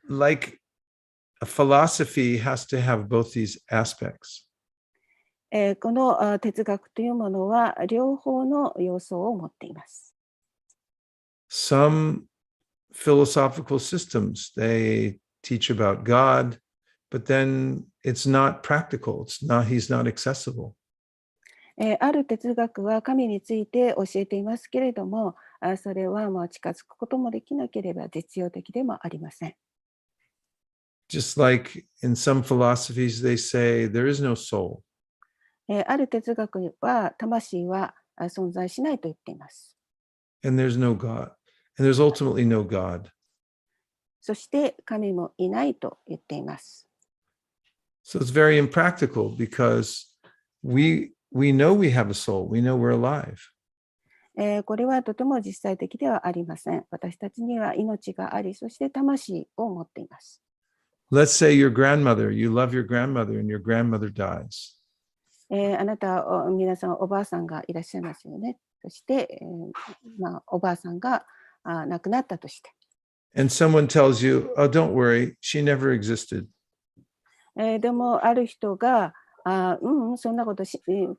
[SPEAKER 1] like a philosophy has to have both these aspects.
[SPEAKER 2] この哲学というものは両方の要素を持っています。
[SPEAKER 1] Some philosophical systems, they teach about God, but then it's not practical. He's not accessible.
[SPEAKER 2] ある哲学は神について教えていますけれども、それは近づくこともできなければ実用的でもありません。
[SPEAKER 1] Just like in some philosophies, they say there is no soul.
[SPEAKER 2] ある哲学は魂は存在しないと言っています。
[SPEAKER 1] and there's no God. And there's ultimately no God.
[SPEAKER 2] そして神もいないと言っています。
[SPEAKER 1] So it's very impractical because we know we have a soul. We know we're alive.
[SPEAKER 2] これはとても実際的ではありません。私たちには命があり、そして魂を持っています。
[SPEAKER 1] Let's say your grandmother, you love your grandmother and your grandmother dies.
[SPEAKER 2] あなた、皆さんおばあさんがいらっしゃいますよね。そして、おばあさんが亡くなったとして。
[SPEAKER 1] And someone tells you, oh, don't worry, she never existed.
[SPEAKER 2] でもある人が、そんなこと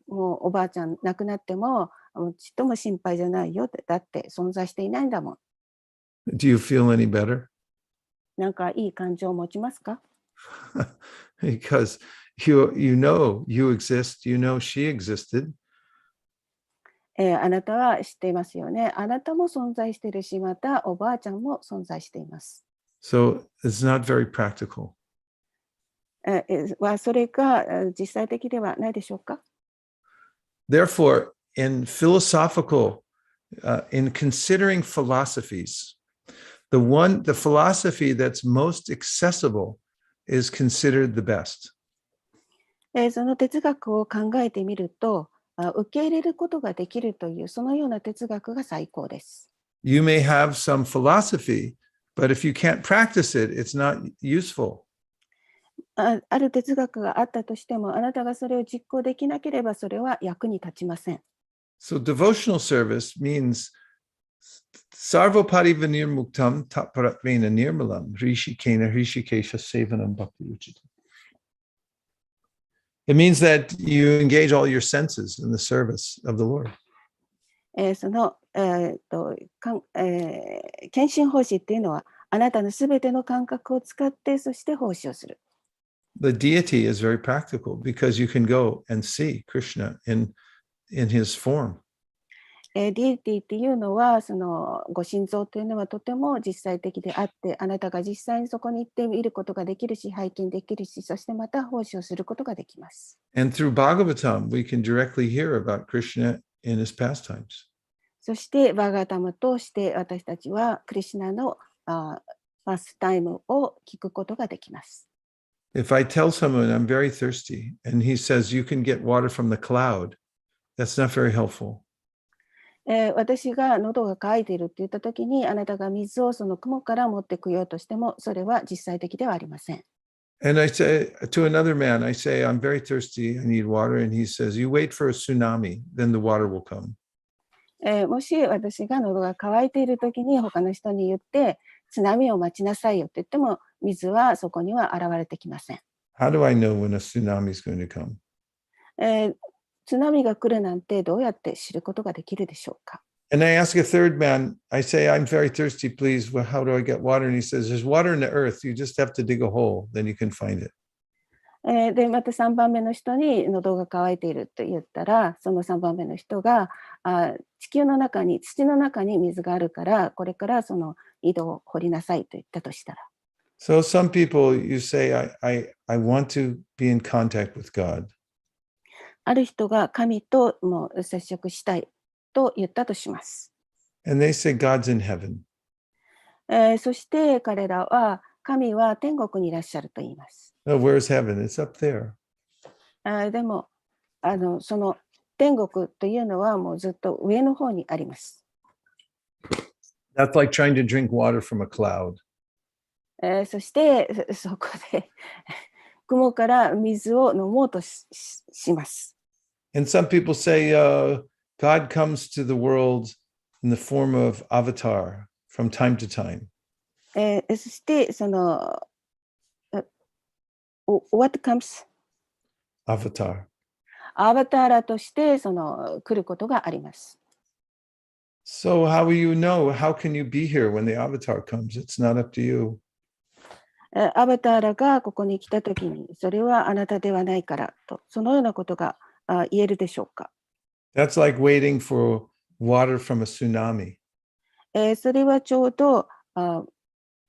[SPEAKER 2] もうおばあちゃん亡くなってもちっとも心配じゃないよ。だって存在していないんだもん。
[SPEAKER 1] Do you feel any better?
[SPEAKER 2] なんかいい感情を持ちますか？
[SPEAKER 1] Because you know you exist, you know she existed.
[SPEAKER 2] あなたは知っていますよね。あなたも存在しているし、またおばあちゃんも存在しています。
[SPEAKER 1] So it's not very practical.
[SPEAKER 2] それが実際的ではないでしょうか。
[SPEAKER 1] Therefore, in philosophical, in considering philosophies, the philosophy that's most accessible is considered the best.
[SPEAKER 2] その哲学を考えてみると、受け入れることができるというそのような哲学が最高です。
[SPEAKER 1] You may have some philosophy, but if you can't practice it, it's not useful.
[SPEAKER 2] ある哲学があったとしても、あなたがそれを実行できなければそれは役に立ちません。
[SPEAKER 1] So devotional service means Sarvaparivanir Muktam Taparatvena Nirmalam Rishikena Rishikesha Sevanam Bhakti Uchitam. It means that you engage all your senses in the service of the Lord.
[SPEAKER 2] その、献身奉仕っていうのは、あなたのすべての感覚を使って、そして奉仕をする。
[SPEAKER 1] The deity is very practical because you can go and see Krishna in his form.
[SPEAKER 2] ディエティっていうのは、そのご神像というのはとても実際的であって、あなたが実際にそこに行って見ることができるし、拝見できるし、そしてまた奉仕をすることができます。
[SPEAKER 1] And through Bhagavatam, we can directly hear about Krishna in his pastimes.
[SPEAKER 2] そして、バーガータムを通して私たちはクリシュナのパスタイムを聞くことができます。
[SPEAKER 1] If I tell someone I'm very thirsty and he says you can get water from the cloud, that's not very helpful.
[SPEAKER 2] 私が喉が渇いているって言ったときに、あなたが水をその雲から持ってこようとしても、それは実際的ではありません。
[SPEAKER 1] And I say to another man, I say, I'm very thirsty, I need water. And he says, you wait for a tsunami, then the water will come.
[SPEAKER 2] もし私が喉が渇いているときに他の人に言って、津波を待ちなさいよって言っても、水はそこには現れてきません。
[SPEAKER 1] How do I know when a tsunami is going to come?
[SPEAKER 2] 津波が来るなんてどうやって知ることができるでしょうか。
[SPEAKER 1] And I ask a third man, I say, I'm very thirsty, please. Well, how do I get water? And he says, there's water in the earth. You just have to dig a hole, then you can find it.
[SPEAKER 2] でまた3番目の人に喉が渇いていると言ったら、その3番目の人が地球の中に土の中に水があるから、これからその井戸を掘りなさいと言ったとしたら。
[SPEAKER 1] So some people, you say, I want to be in contact with God.
[SPEAKER 2] ある人が神とも接触したいと言ったとします。
[SPEAKER 1] And they say, God's in heaven.
[SPEAKER 2] そして彼らは神は天国にいらっしゃると言います。
[SPEAKER 1] Oh, where's heaven? It's up there.
[SPEAKER 2] でもその天国というのはもうずっと上の方にあります。
[SPEAKER 1] That's like trying to drink water from a cloud.
[SPEAKER 2] そしてそこで雲から水を飲もうと します。
[SPEAKER 1] And some people say God comes to the world in the form of avatar from time to time.
[SPEAKER 2] そしてそのWhat comes?
[SPEAKER 1] アバター。
[SPEAKER 2] アバターラとしてその来ることがあります。
[SPEAKER 1] So how will you know? How can you be here when the avatar comes? It's not up to you.
[SPEAKER 2] アバターラがここに来たときに、それはあなたではないからと、そのようなことが言えるでしょうか。
[SPEAKER 1] That's like waiting for water from a tsunami.
[SPEAKER 2] それはちょうど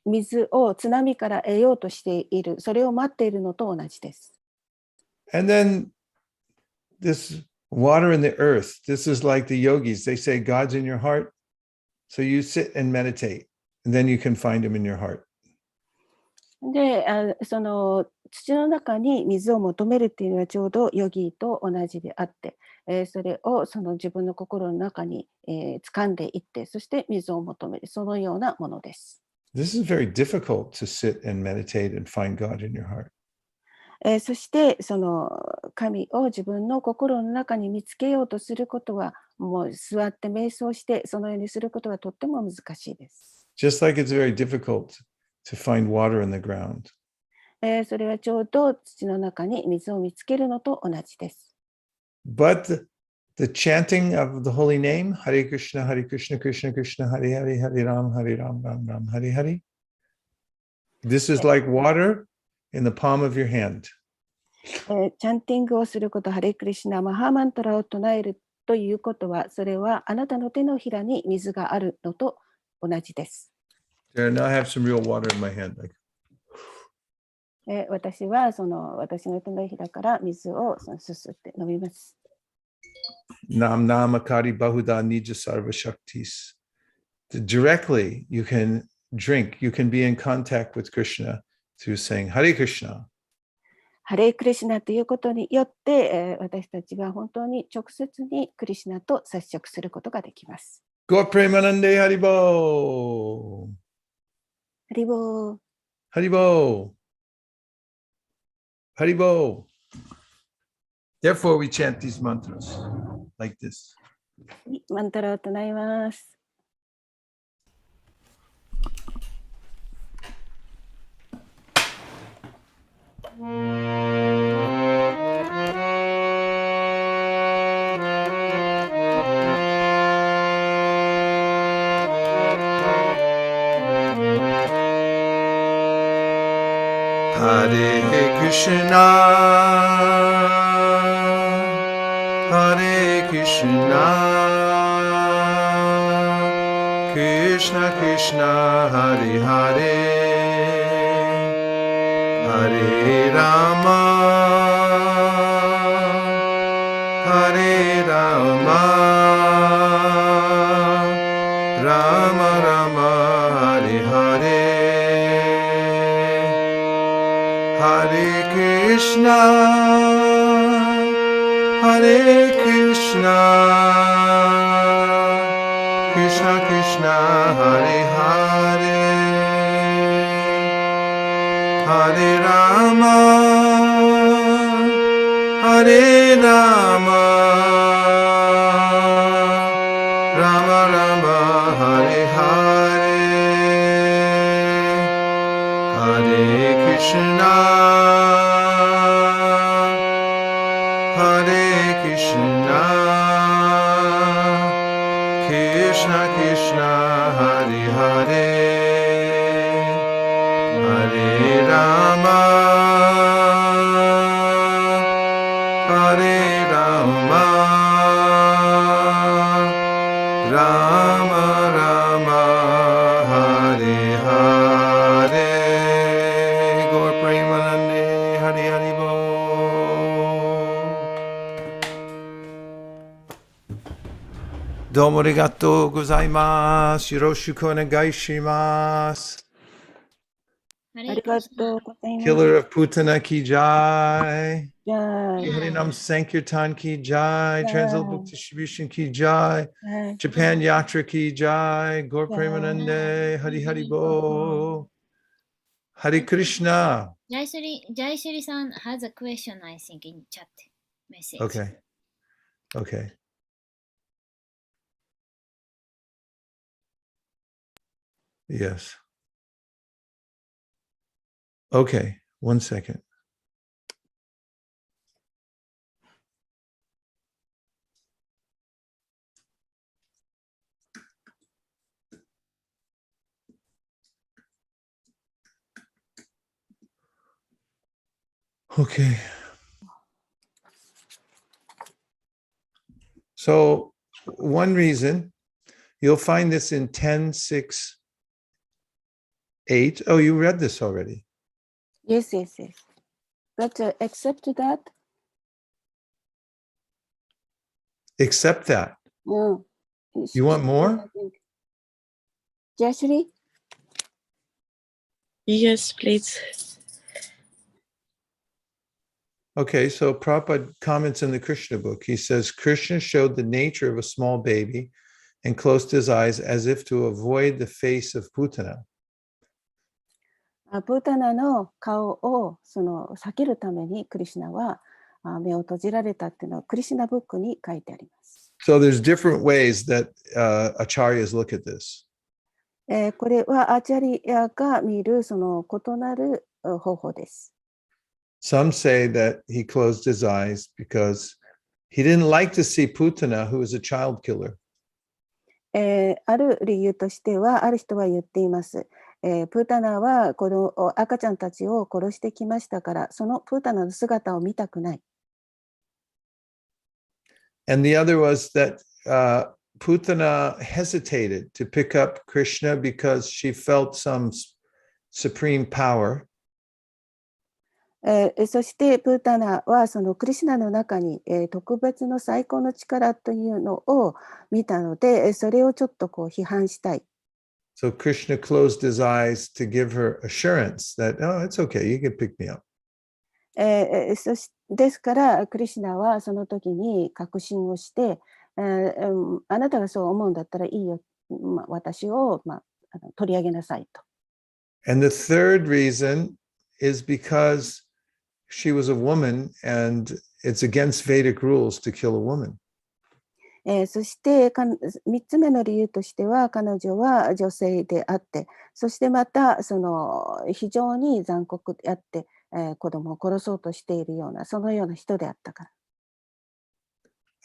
[SPEAKER 2] 水を津波から得ようとしている、それを待っているのと同じです。
[SPEAKER 1] And then this water in the earth, this is like the yogis. They say God's in your heart. So you sit and meditate, and then you can find him in your heart.
[SPEAKER 2] で、その土の中に水を求めるっていうのはちょうどヨギと同じであって、それをその自分の心の中に、掴んでいって、そして水を求める、そのようなものです。
[SPEAKER 1] This is very difficult to sit and meditate and find God in your heart.
[SPEAKER 2] そしてその神を自分の心の中に見つけようとすることは、もう座って瞑想してそのようにすることはとっても難しいです。
[SPEAKER 1] Just like it's very difficult to find water in the ground.
[SPEAKER 2] それはちょうど土の中に水を見つけるのと同じです。
[SPEAKER 1] But the chanting of the holy name, Hare Krishna, Krishna Krishna, Hare Hare, Hare Ram, Ram Ram, Hare Hare. This is like water in the palm of your hand.
[SPEAKER 2] チャンティングをすること、ハレクリシナ、マハーマントラを唱えるということは、それはあなたの手のひらに水があるのと同じです。
[SPEAKER 1] Now I have some real water in my hand.
[SPEAKER 2] 私は私の手のひらから水をすすって飲みます。
[SPEAKER 1] Nam Namakari Bahuda Nija Sarva Shaktis. Directly, you can drink, you can be in contact with Krishna through saying Hare Krishna.
[SPEAKER 2] ハレクリシナということによって、私たちが本当に直接にクリシナと接触することができます。
[SPEAKER 1] Go Premanande Haribo.
[SPEAKER 2] Haribo.
[SPEAKER 1] Haribo. Haribo. Therefore, we chant these mantras like this.
[SPEAKER 2] マントラを唱えます。
[SPEAKER 1] Hare Krishna, Hare Krishna, Krishna Krishna, Hare Hare, Hare Rama, Hare Rama, Rama Rama, Hare Hare. Hare Krishna, Hare Krishna, Krishna Krishna, Hare Hare, Hare Rama, Hare Rama, Rama Rama, Hare Hare, Hare Krishna, Hare Krishna, Krishna Krishna, Hare Hare, Hare Rama, Hare Rama, Rama Rama, Hare Hare. Gaur Premanande, Hare Hare Bo. Domo arigato gozaimasu. Yoroshiku onegai shimasu.
[SPEAKER 3] あ
[SPEAKER 2] ありがとうございます。
[SPEAKER 1] Killer of Putana ki jai.
[SPEAKER 2] じゃあ、
[SPEAKER 1] Harinam Sankirtan ki jai.
[SPEAKER 2] Jai.
[SPEAKER 1] Translate Book Distribution ki jai.
[SPEAKER 2] はい、
[SPEAKER 1] Japan Yatra ki jai. Gaur
[SPEAKER 2] Jai.
[SPEAKER 1] Premanande, Hari Hari Bo. Hare Krishna.
[SPEAKER 3] ジャイシリさん has a question, I think, in chat message.
[SPEAKER 1] Okay. Okay. Yes. Okay. 1 second. Okay. So one reason, you'll find this in 10.6.8. Oh, you read this already.
[SPEAKER 2] Yes, yes, yes. But except that,
[SPEAKER 1] Except that.
[SPEAKER 2] you
[SPEAKER 1] You want more?
[SPEAKER 2] ジャシュリー
[SPEAKER 5] Yes, please.
[SPEAKER 1] Okay, so Prabhupada comments in the Krishna book. He says, Krishna showed the nature of a small baby and closed his eyes as if to avoid the face of Putana.
[SPEAKER 2] プータナの顔を避けるためにクリシュナは目を閉じられたっていうのはクリシュナブックに書いてあります。
[SPEAKER 1] So there's different ways that acharyas look at this.
[SPEAKER 2] これはアーチャリアが見るその異なる方法です。
[SPEAKER 1] Some say that he closed his eyes because he didn't like to see Putana, who was a child killer.
[SPEAKER 2] ある理由としては、ある人は言っています。プータナはこの赤ちゃんたちを殺してきましたから、そのプータナの姿を見たくない。
[SPEAKER 1] And the other was that Putana hesitated to pick up Krishna because she felt some supreme power.
[SPEAKER 2] そしてプータナはそのクリシュナの中に、特別の最高の力というのを見たので、それをちょっとこう批判したい。
[SPEAKER 1] So Krishna closed his eyes to give her assurance that, oh, it's okay, you can pick me up.
[SPEAKER 2] ですからクリシュナはその時に確信をして、あなたがそう思うんだったらいいよ、私を、取り上げなさいと。
[SPEAKER 1] And the third reason is because she was a woman and it's against Vedic rules to kill a woman.
[SPEAKER 2] そして3つ目の理由としては彼女は女性であって、そしてまたその非常に残酷であって、子供を殺そうとしているようなそのような人であったから。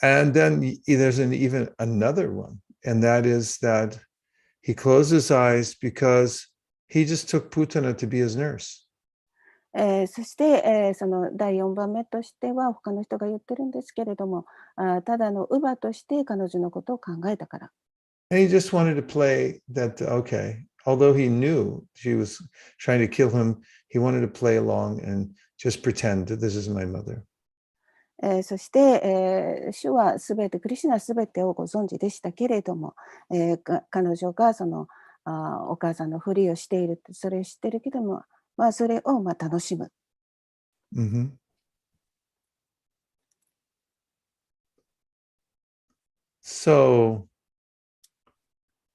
[SPEAKER 1] And then there's even another one, and that is that he closed his eyes because he just took Putana to be his nurse.
[SPEAKER 2] そして、その第4番目としては他の人が言ってるんですけれども、ただの乳母として彼女のことを考えたから。
[SPEAKER 1] And he just wanted to play that, okay, although he knew she was trying to kill him, he wanted to play along and just pretend that this is my mother.
[SPEAKER 2] そして、主はすべて、クリシュナはすべてをご存知でしたけれども、彼女がそのお母さんのふりをしている、それを知ってるけども、それを楽しむ。
[SPEAKER 1] Mm-hmm. So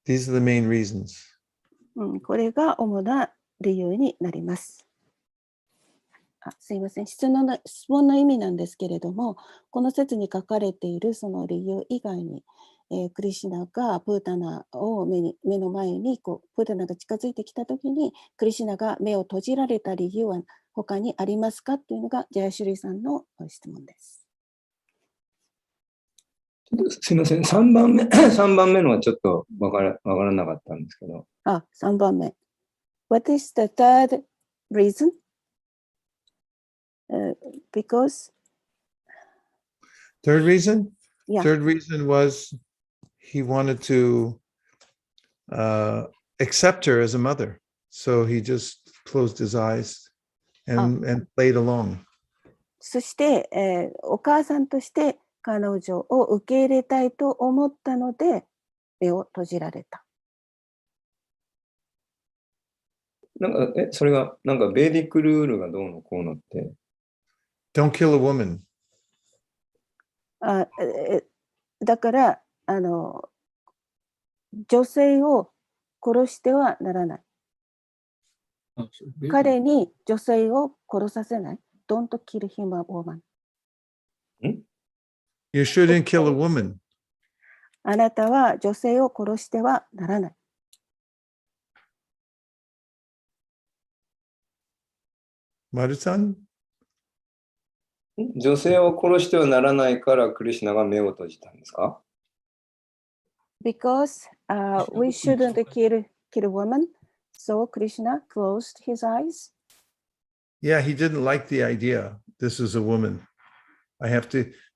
[SPEAKER 1] these are the main reasons.
[SPEAKER 2] これが主な理由になります。すいません、質問の意味なんですけれども、この説に書かれているその理由以外に、クリシュナがプータナを目の前にプータナが近づいてきたときに、クリシュナが目を閉じられた理由は他にありますかというのがジャヤシュリーさんの質問です。
[SPEAKER 4] すみません、3番目、3番目のはちょっとわからなかったんですけど。
[SPEAKER 2] 3番目。What is the third reason? Because
[SPEAKER 1] Third reason?
[SPEAKER 2] Yeah.
[SPEAKER 1] Third reason was he wanted to accept her as a mother. So he just closed his eyes and played along.
[SPEAKER 2] そして、お母さんとして彼女を受け入れたいと思ったので目を閉じられた。
[SPEAKER 4] なんかそれがなんかベーディックルールがどうのこうのって。
[SPEAKER 1] Don't kill a woman.
[SPEAKER 2] だから女性を殺してはならない。彼に女性を殺させない。Don't kill him a woman.
[SPEAKER 1] You shouldn't kill a woman.
[SPEAKER 2] あなたは女性を殺してはならない。
[SPEAKER 1] Maru-san?
[SPEAKER 4] 女性を殺してはならないからクリシュナが目を閉じたんですか？
[SPEAKER 2] Because we shouldn't kill a woman, so Krishna closed his eyes.
[SPEAKER 1] Yeah, he didn't like the idea. This is a woman.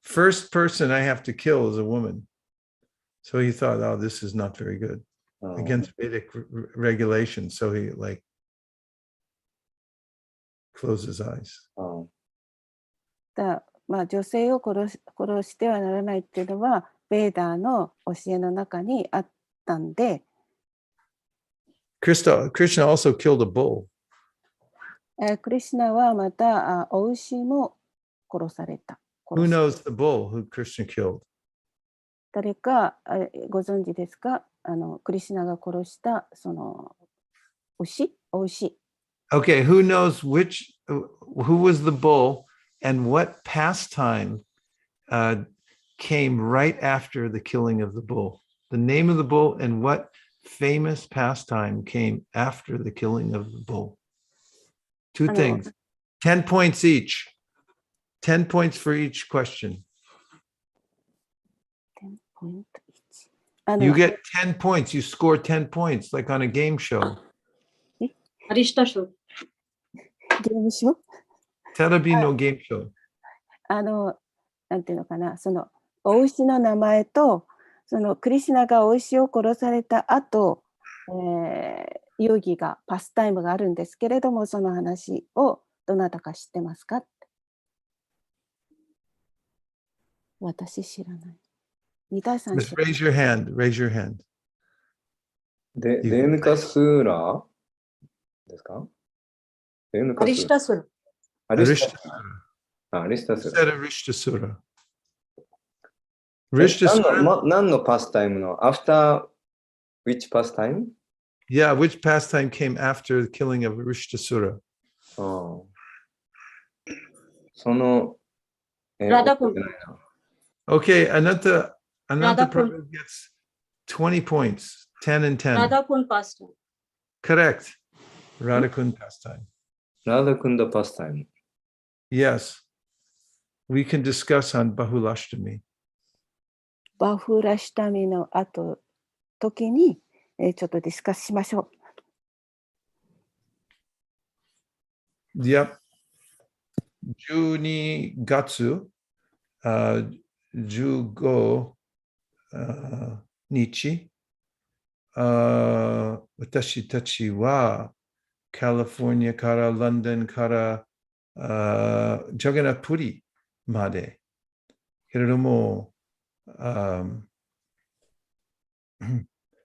[SPEAKER 1] First person I have to kill is a woman. So he thought, oh, this is not very good. Against Vedic regulations. So he closed his eyes.
[SPEAKER 2] 女性を殺してはならないっていうのはベーダーの教えの中にあったんで、
[SPEAKER 1] Krishna also killed a bull.
[SPEAKER 2] クリシュナはまたお牛も殺された。
[SPEAKER 1] Who knows the bull who Krishna killed?
[SPEAKER 2] 誰かご存知ですか？クリシュナが殺したその牛。
[SPEAKER 1] Okay, who knows who was the bull and what pastime came right after the killing of the bull? The name of the bull and what famous pastime came after the killing of the bull? Two things. 10 points each. 10 points for each question.
[SPEAKER 2] 10ポイント
[SPEAKER 1] You get 10 points. You score 10 points, like on a game show.
[SPEAKER 6] アリスタ賞。
[SPEAKER 2] ゲームショー。
[SPEAKER 1] テレビのゲームショー。
[SPEAKER 2] なんていうのかな、そのお牛の名前と、そのクリシュナがお牛を殺された後、遊戯がパスタイムがあるんですけれども、その話をどなたか知ってますか？私知らない。2対3。
[SPEAKER 1] Just raise your hand. Raise your hand.
[SPEAKER 4] レヌカスーラですか？レヌ
[SPEAKER 6] ア
[SPEAKER 4] カスーラ。
[SPEAKER 6] リスタスラ。
[SPEAKER 4] アリスタスーラ。アリスタスーラ。何のパスタイムの after which pastime?
[SPEAKER 1] Yeah, which pastime came after the killing of Rishtasura?
[SPEAKER 4] その、
[SPEAKER 6] ラダ君。
[SPEAKER 1] Okay, Ananta Prabhu gets 20 points, 10 and 10.
[SPEAKER 6] ラダ君パスタイム。
[SPEAKER 1] Correct. Radhakund pastime.
[SPEAKER 4] ラダ君のパスタイム。
[SPEAKER 1] Yes. We can discuss on Bahulashtami.
[SPEAKER 2] バフラシタミの時に、ちょっとディスカスしましょ
[SPEAKER 1] う。Yep. 12月、15日、私たちはカリフォルニアからロンドンからジャガナプリまで。けれども、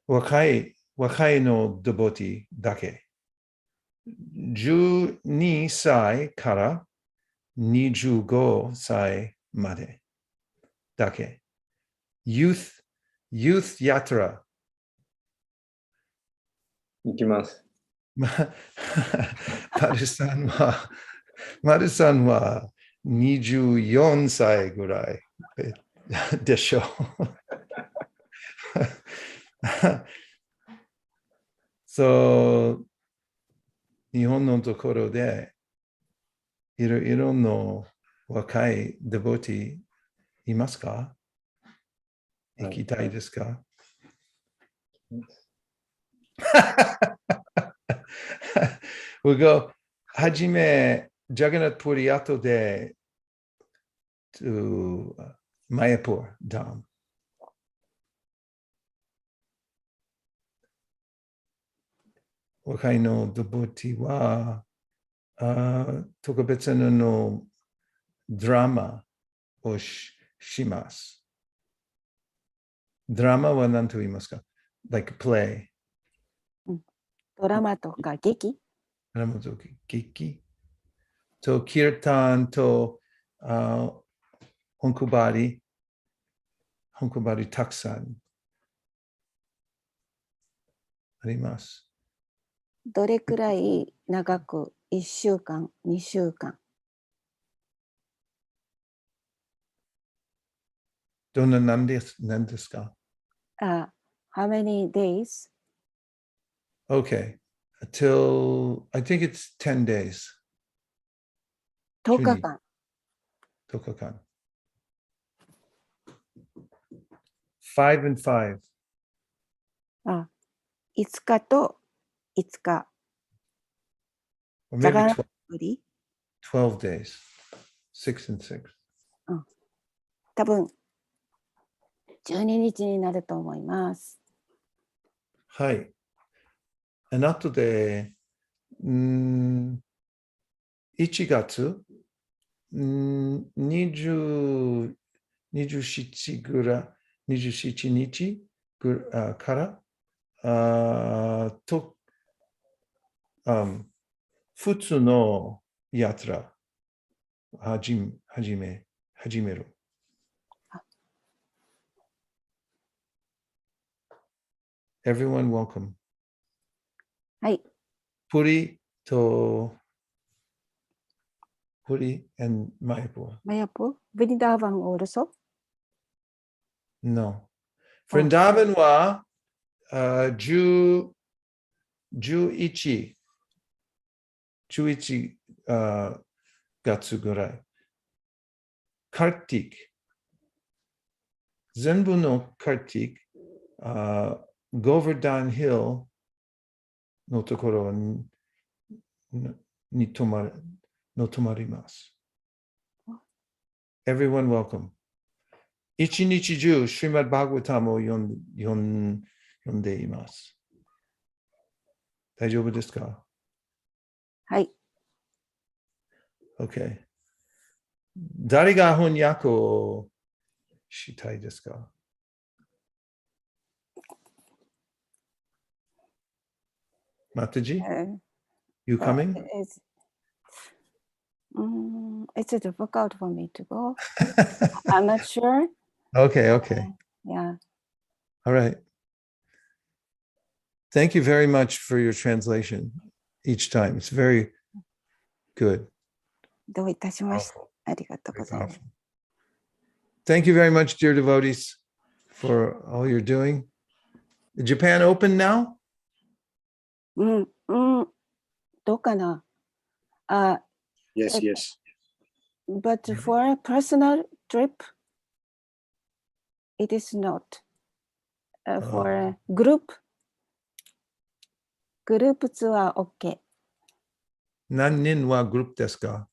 [SPEAKER 1] 若いのデボティだけ。12歳から25歳までだけ。Youth Yatra。
[SPEAKER 4] 行きます。
[SPEAKER 1] マルさんは24歳ぐらいでしょう。そう、日本のところでいろんな若いデボティいますか？行きたいですか？We'll go はじめジャガナットプリ後でto Mayapur down. 若いのデボティは特別のドラマをします。ドラマは何と言いますか？ Like play。
[SPEAKER 2] ドラマとか劇？
[SPEAKER 1] ドラマとか劇とキルタンと本配りたくさんあります。
[SPEAKER 2] どれくらい長く？1週間、2週間。
[SPEAKER 1] どんな何ですか
[SPEAKER 2] ？How many days?
[SPEAKER 1] Okay. Until, I think it's 10 days.
[SPEAKER 2] 10日間。
[SPEAKER 1] 10日間。5 and 5.
[SPEAKER 2] 5日と5日。
[SPEAKER 1] Or maybe 12 days. 6 and 6.
[SPEAKER 2] 多分12日になると思います。
[SPEAKER 1] はい。後で、1月27日から普通のやつら始める。Everyone welcome.
[SPEAKER 2] はい。
[SPEAKER 1] プリ and マヤポ。
[SPEAKER 2] マヤポ、ブリダーバンオールソ。
[SPEAKER 1] No. フリンダーバンは11月ぐらい。カーティック。全部のカーティック、ゴーバーダンヒルのところに泊まります。Everyone welcome. 一日中、シュリマッド・バーガバタムを読んでいます。大丈夫ですか？
[SPEAKER 2] はい。
[SPEAKER 1] OK。誰が翻訳をしたいですか？マタジ You coming?
[SPEAKER 2] It's difficult for me to go. I'm not sure.
[SPEAKER 1] Okay.
[SPEAKER 2] Yeah.
[SPEAKER 1] All right. Thank you very much for your translation each time. It's very good.
[SPEAKER 2] どういたしまして。ありがとうございます。
[SPEAKER 1] Thank you very much, dear devotees, for all you're doing. Is Japan open now?
[SPEAKER 2] どうかな
[SPEAKER 7] Yes, yes.
[SPEAKER 2] But for a personal trip, it is not. For a groupツアー OK。
[SPEAKER 1] 何人はグループですか？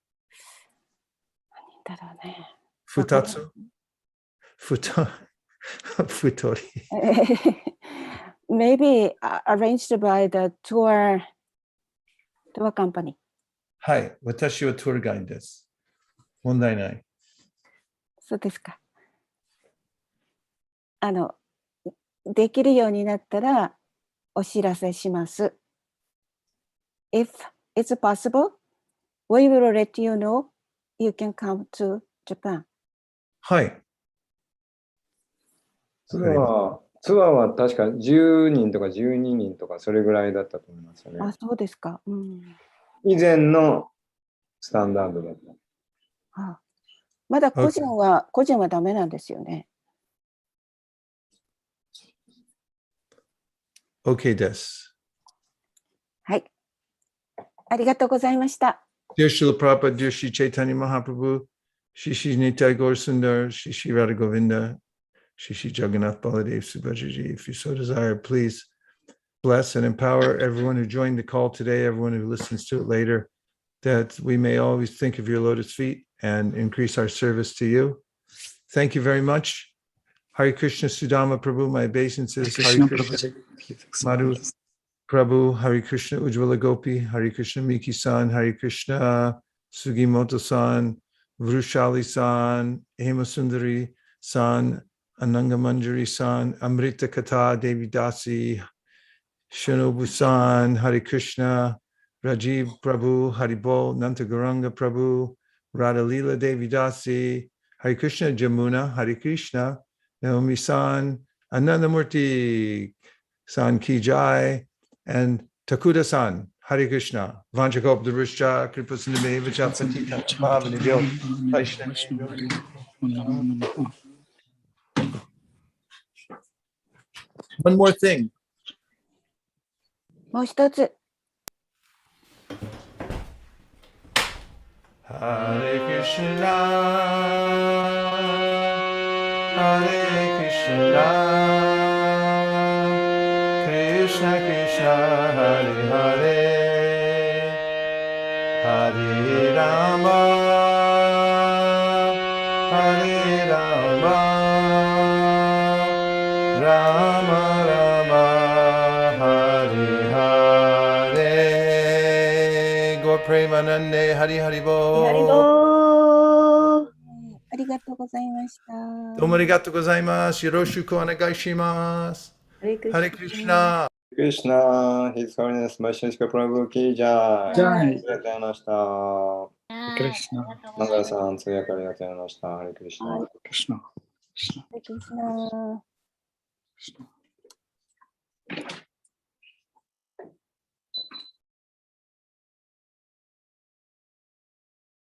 [SPEAKER 2] だろうね。
[SPEAKER 1] 2つ？2人。
[SPEAKER 2] Maybe arranged by the tour company.
[SPEAKER 1] はい、私はトゥーガイドです。問題ない。
[SPEAKER 2] そうですか。できるようになったらお知らせします。If it's possible, we will let you know you can come to Japan.
[SPEAKER 1] はい。
[SPEAKER 4] ツアーは確か10人とか12人とかそれぐらいだったと思いますよね。
[SPEAKER 2] あ、そうですか。
[SPEAKER 4] 以前のスタンダードだった。
[SPEAKER 2] まだ個人はダメなんですよね。
[SPEAKER 1] OK です。
[SPEAKER 2] はい。ありがとうございました。
[SPEAKER 1] Dear Srila Prabhupada, dear Shri Chaitanya Mahaprabhu, Shri Shri Nitai Gaur Sundar, Shri Shri Radha Govinda, Shri Shri Jagannath Baladev Subhaji, if you so desire, please bless and empower everyone who joined the call today, everyone who listens to it later, that we may always think of your lotus feet and increase our service to you. Thank you very much. Hare Krishna Sudama Prabhu, my obeisances. Hare Krishna Madhu Prabhu, Hare Krishna Ujjvala Gopi, Hare Krishna Miki-san, Hare Krishna Sugimoto-san, Vrushali-san, Hemasundari-san, Ananga Manjari-san, Amrita Kata Devi Dasi, Shinobu-san, Hare Krishna, Rajiv Prabhu, Haribol, Nantagaranga Prabhu, Radhalila Devi Dasi, Hare Krishna Jamuna, Hare Krishna, Naomi-san, Anandamurti-san Ki Jai, and Takuda-san, Hare Krishna, Vanchakop Durishcha, Kripasindame, Vachapatita, Bhavanidyo, One more thing.
[SPEAKER 2] もう一つ。
[SPEAKER 1] Hare Krishna, Hare Krishna, Krishna Krishna, Hare Hare, Hare Rama, Hare Rama, Rama Rama, Hare Hare, Gaur Premanande, Hari Hari Bo.
[SPEAKER 2] ありがとうございました。
[SPEAKER 1] どうもありがとうございます。よろしくお願いします。Hare Krishna.
[SPEAKER 4] Krishna, His Holiness Vaisesika Prabhuji ki jai.
[SPEAKER 7] じゃあ、
[SPEAKER 4] ありがとうございました。
[SPEAKER 7] クリスナ、
[SPEAKER 4] マンガラさん、通訳ありがとうございました。ハレクリシナ。
[SPEAKER 2] はい。
[SPEAKER 7] クリスナ、クリスナ、
[SPEAKER 2] クリスナ。
[SPEAKER 7] クリスナ。